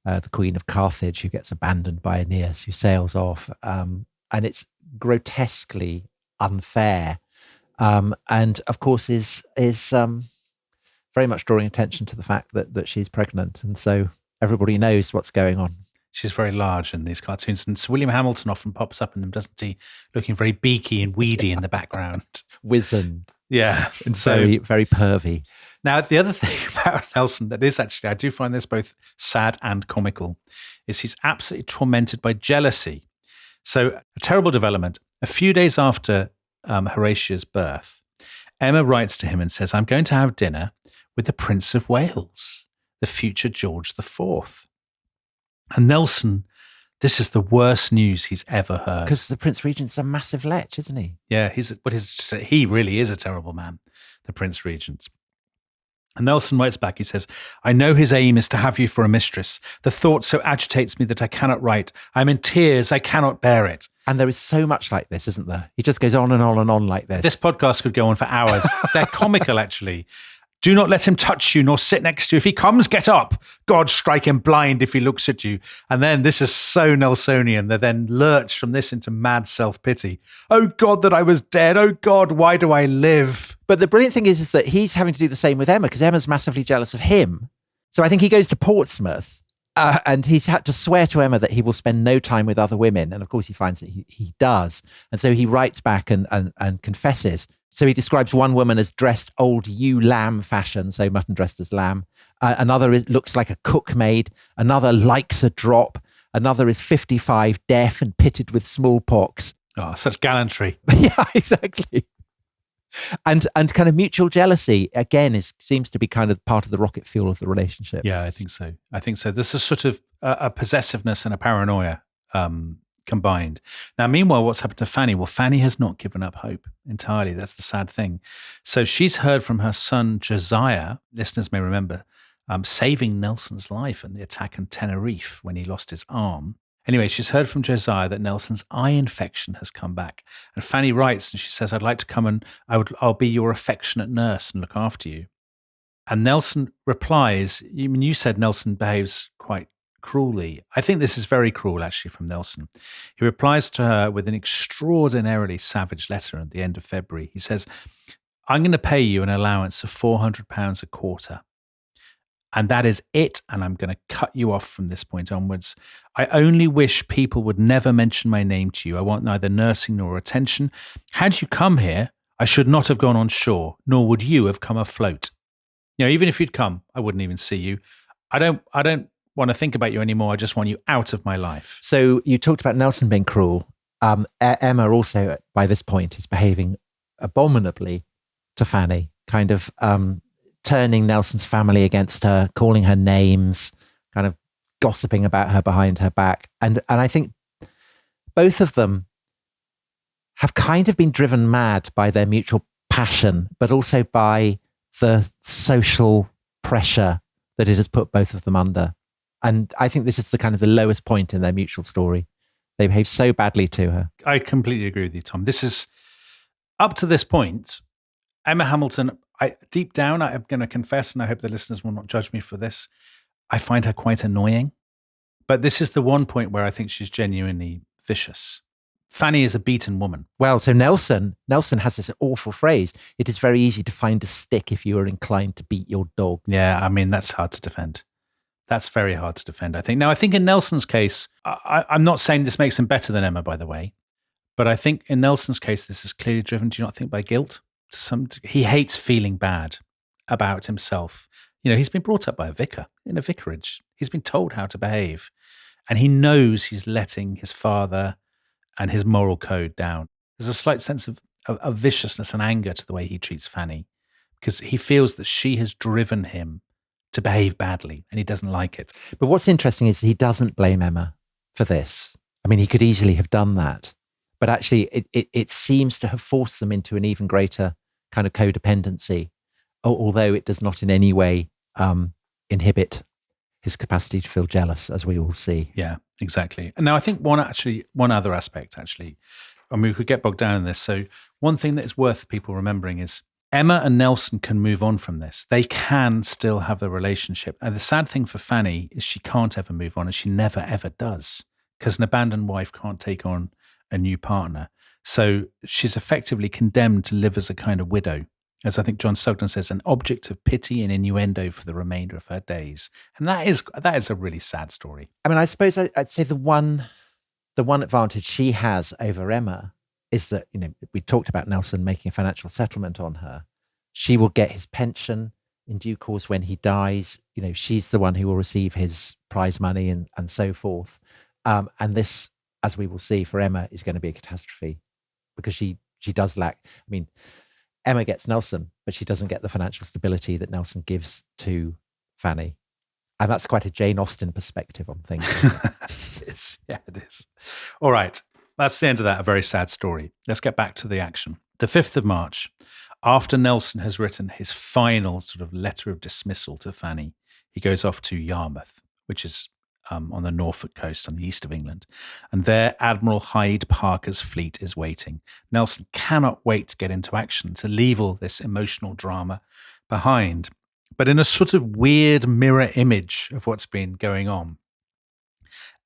the Queen of Carthage, who gets abandoned by Aeneas, who sails off. And it's grotesquely unfair, and of course is very much drawing attention to the fact that she's pregnant, and so everybody knows what's going on. She's very large in these cartoons, and Sir William Hamilton often pops up in them, doesn't he? Looking very beaky and weedy in the background, wizened, yeah, and so very, very pervy. Now, the other thing about Nelson that is actually, I do find this both sad and comical, is he's absolutely tormented by jealousy. So a terrible development. A few days after Horatia's birth, Emma writes to him and says, I'm going to have dinner with the Prince of Wales, the future George IV. And Nelson, this is the worst news he's ever heard. Because the Prince Regent's a massive lech, isn't he? Yeah, he really is a terrible man, the Prince Regent. And Nelson writes back, he says, I know his aim is to have you for a mistress. The thought so agitates me that I cannot write. I'm in tears. I cannot bear it. And there is so much like this, isn't there? He just goes on and on and on like this. This podcast could go on for hours. They're comical, actually. Do not let him touch you nor sit next to you. If he comes, get up. God strike him blind if he looks at you. And then this is so Nelsonian. They then lurch from this into mad self-pity. Oh God, that I was dead. Oh God, why do I live? But the brilliant thing is that he's having to do the same with Emma because Emma's massively jealous of him. So I think he goes to Portsmouth and he's had to swear to Emma that he will spend no time with other women. And of course he finds that he does. And so he writes back and confesses. So he describes one woman as dressed old ewe lamb fashion, so mutton dressed as lamb. Another looks like a cook maid. Another likes a drop. Another is 55, deaf and pitted with smallpox. Oh, such gallantry. Yeah, exactly. And kind of mutual jealousy, again, seems to be kind of part of the rocket fuel of the relationship. Yeah, I think so. This is sort of a possessiveness and a paranoia combined. Now, meanwhile, what's happened to Fanny? Well, Fanny has not given up hope entirely. That's the sad thing. So she's heard from her son, Josiah, listeners may remember, saving Nelson's life in the attack on Tenerife when he lost his arm. Anyway, she's heard from Josiah that Nelson's eye infection has come back. And Fanny writes and she says, I'd like to come and I'll be your affectionate nurse and look after you. And Nelson replies, you said Nelson behaves quite cruelly. I think this is very cruel, actually, from Nelson. He replies to her with an extraordinarily savage letter at the end of February. He says, I'm going to pay you an allowance of £400 a quarter. And that is it. And I'm going to cut you off from this point onwards. I only wish people would never mention my name to you. I want neither nursing nor attention. Had you come here, I should not have gone on shore, nor would you have come afloat. Even if you'd come, I wouldn't even see you. I don't want to think about you anymore. I just want you out of my life. So you talked about Nelson being cruel. Emma also, by this point, is behaving abominably to Fanny, kind of turning Nelson's family against her, calling her names, kind of gossiping about her behind her back. And I think both of them have kind of been driven mad by their mutual passion, but also by the social pressure that it has put both of them under. And I think this is the kind of the lowest point in their mutual story. They behave so badly to her. I completely agree with you, Tom. This is, up to this point, Emma Hamilton, deep down, I'm going to confess, and I hope the listeners will not judge me for this, I find her quite annoying. But this is the one point where I think she's genuinely vicious. Fanny is a beaten woman. Well, so Nelson has this awful phrase. It is very easy to find a stick if you are inclined to beat your dog. Yeah, I mean, that's hard to defend. That's very hard to defend, I think. Now, I think in Nelson's case, I'm not saying this makes him better than Emma, by the way, but I think in Nelson's case, this is clearly driven, do you not think, by guilt? He hates feeling bad about himself. He's been brought up by a vicar in a vicarage. He's been told how to behave, and he knows he's letting his father and his moral code down. There's a slight sense of viciousness and anger to the way he treats Fanny, because he feels that she has driven him to behave badly, and he doesn't like it. But what's interesting is he doesn't blame Emma for this. I mean, he could easily have done that, but actually it seems to have forced them into an even greater kind of codependency, although it does not in any way inhibit his capacity to feel jealous, as we all see. Yeah, exactly. And now I think one other aspect, actually, I mean, we could get bogged down in this. So one thing that is worth people remembering is Emma and Nelson can move on from this. They can still have the relationship. And the sad thing for Fanny is she can't ever move on, and she never, ever does, because an abandoned wife can't take on a new partner. So she's effectively condemned to live as a kind of widow, as I think John Sugden says, an object of pity and innuendo for the remainder of her days. And that is a really sad story. I mean, I suppose I'd say the one advantage she has over Emma is that, we talked about Nelson making a financial settlement on her. She will get his pension in due course when he dies. She's the one who will receive his prize money and so forth. And this, as we will see, for Emma is going to be a catastrophe because she does lack. I mean, Emma gets Nelson, but she doesn't get the financial stability that Nelson gives to Fanny. And that's quite a Jane Austen perspective on things. It is. Yeah, it is. All right. That's the end of that. A very sad story. Let's get back to the action. The 5th of March, after Nelson has written his final sort of letter of dismissal to Fanny, he goes off to Yarmouth, which is on the Norfolk coast on the east of England. And there, Admiral Hyde Parker's fleet is waiting. Nelson cannot wait to get into action, to leave all this emotional drama behind. but in a sort of weird mirror image of what's been going on.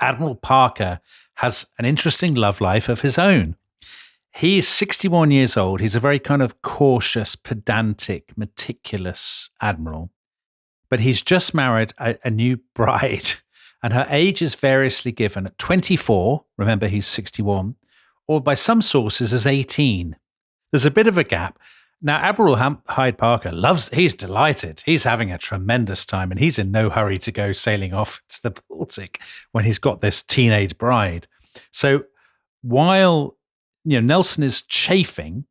Admiral Parker has an interesting love life of his own. He is 61 years old. He's a very kind of cautious, pedantic, meticulous admiral. But he's just married a new bride, and her age is variously given at 24, remember he's 61, or by some sources as 18. There's a bit of a gap. Now, Admiral Hyde Parker he's delighted. He's having a tremendous time, and he's in no hurry to go sailing off to the Baltic when he's got this teenage bride. So while Nelson is chafing,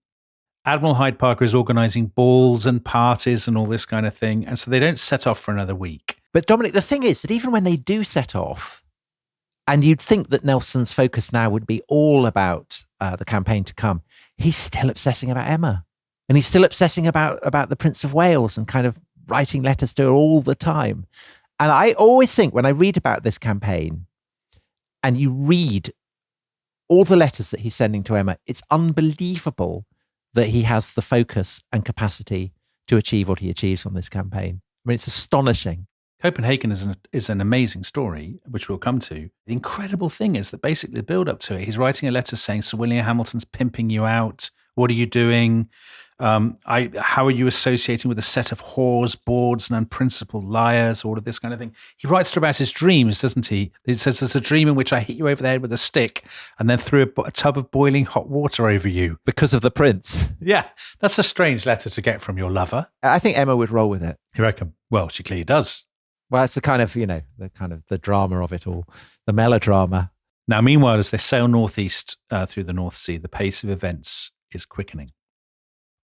Admiral Hyde Parker is organising balls and parties and all this kind of thing, and so they don't set off for another week. But Dominic, the thing is that even when they do set off, and you'd think that Nelson's focus now would be all about the campaign to come, he's still obsessing about Emma. And he's still obsessing about the Prince of Wales and kind of writing letters to her all the time. And I always think when I read about this campaign and you read all the letters that he's sending to Emma, it's unbelievable that he has the focus and capacity to achieve what he achieves on this campaign. I mean, it's astonishing. Copenhagen is an amazing story, which we'll come to. The incredible thing is that basically the build up to it, he's writing a letter saying, Sir William Hamilton's pimping you out. What are you doing? How are you associating with a set of whores, bawds, and unprincipled liars? All of this kind of thing. He writes to her about his dreams, doesn't he? He says, there's a dream in which I hit you over the head with a stick and then threw a tub of boiling hot water over you. Because of the prince. Yeah, that's a strange letter to get from your lover. I think Emma would roll with it. You reckon? Well, she clearly does. Well, it's the kind of, the drama of it all, the melodrama. Now, meanwhile, as they sail northeast through the North Sea, the pace of events is quickening.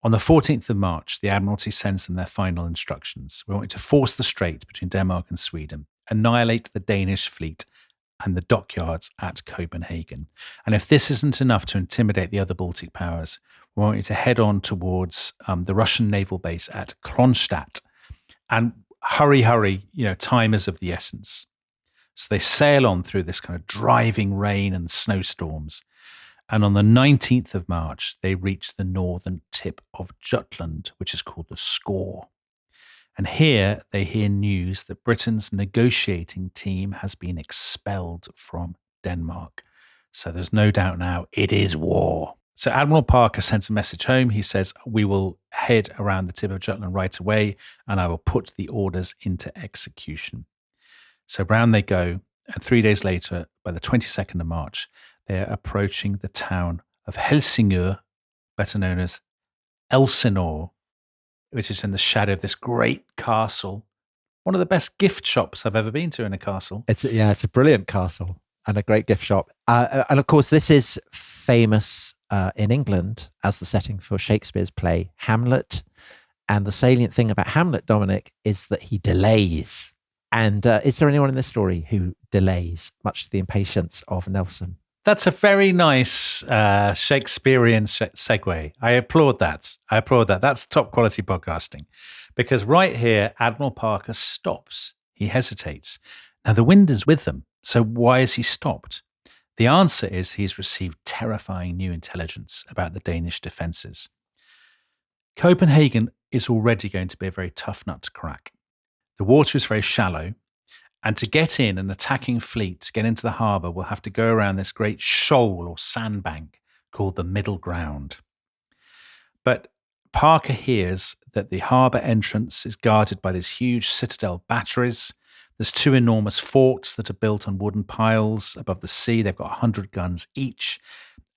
On the 14th of March, the Admiralty sends them their final instructions. We want you to force the strait between Denmark and Sweden, annihilate the Danish fleet and the dockyards at Copenhagen. And if this isn't enough to intimidate the other Baltic powers, we want you to head on towards the Russian naval base at Kronstadt. And hurry, time is of the essence. So they sail on through this kind of driving rain and snowstorms. And on the 19th of March, they reach the northern tip of Jutland, which is called the Skaw. And here they hear news that Britain's negotiating team has been expelled from Denmark. So there's no doubt now it is war. So Admiral Parker sends a message home. He says, we will head around the tip of Jutland right away, and I will put the orders into execution. So round they go. And 3 days later, by the 22nd of March, they are approaching the town of Helsingør, better known as Elsinore, which is in the shadow of this great castle. One of the best gift shops I've ever been to in a castle. It's a brilliant castle and a great gift shop. And of course, this is famous in England as the setting for Shakespeare's play Hamlet. And the salient thing about Hamlet, Dominic, is that he delays. And is there anyone in this story who delays, much to the impatience of Nelson? That's a very nice Shakespearean segue. I applaud that. That's top quality podcasting. Because right here, Admiral Parker stops. He hesitates. Now, the wind is with them. So why has he stopped? The answer is he's received terrifying new intelligence about the Danish defences. Copenhagen is already going to be a very tough nut to crack. The water is very shallow. And to get in, an attacking fleet, to get into the harbour, will have to go around this great shoal or sandbank called the Middle Ground. But Parker hears that the harbour entrance is guarded by these huge citadel batteries. There's two enormous forts that are built on wooden piles above the sea. They've got 100 guns each.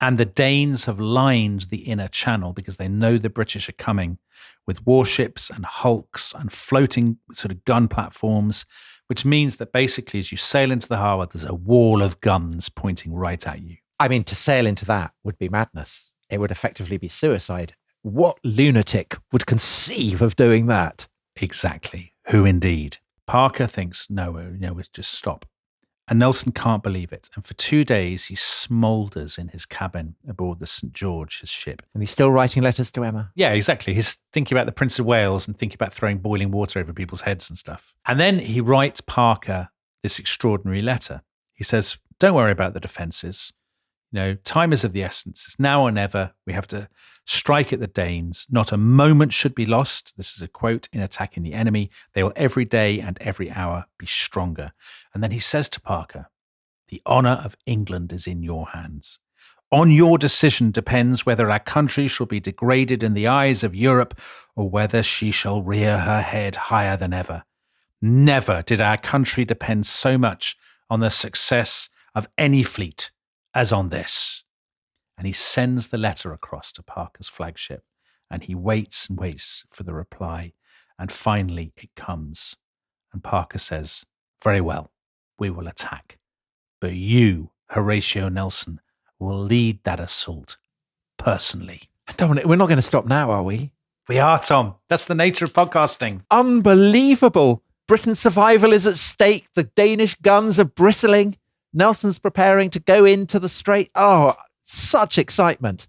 And the Danes have lined the inner channel because they know the British are coming with warships and hulks and floating sort of gun platforms, which means that basically as you sail into the harbour, there's a wall of guns pointing right at you. I mean, to sail into that would be madness. It would effectively be suicide. What lunatic would conceive of doing that? Exactly. Who indeed? Parker thinks, no, we just stop. And Nelson can't believe it. And for 2 days, he smoulders in his cabin aboard the St. George, his ship. And he's still writing letters to Emma. Yeah, exactly. He's thinking about the Prince of Wales and thinking about throwing boiling water over people's heads and stuff. And then he writes Parker this extraordinary letter. He says, don't worry about the defences. Time is of the essence. It's now or never. We have to strike at the Danes. Not a moment should be lost. This is a quote in attacking the enemy. They will every day and every hour be stronger. And then he says to Parker, the honour of England is in your hands. On your decision depends whether our country shall be degraded in the eyes of Europe or whether she shall rear her head higher than ever. Never did our country depend so much on the success of any fleet as on this. And he sends the letter across to Parker's flagship, and he waits and waits for the reply. And finally it comes. And Parker says, very well, we will attack. But you, Horatio Nelson, will lead that assault personally. Dominic, we're not going to stop now, are we? We are, Tom. That's the nature of podcasting. Unbelievable. Britain's survival is at stake. The Danish guns are bristling. Nelson's preparing to go into the strait. Oh, such excitement.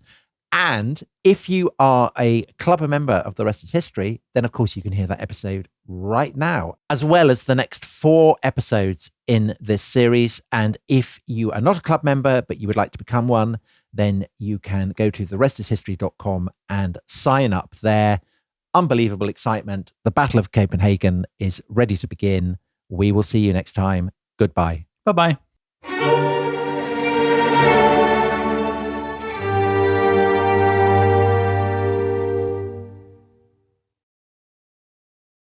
And if you are a club member of The Rest is History, then of course you can hear that episode right now, as well as the next 4 episodes in this series. And if you are not a club member, but you would like to become one, then you can go to therestishistory.com and sign up there. Unbelievable excitement. The Battle of Copenhagen is ready to begin. We will see you next time. Goodbye. Bye-bye.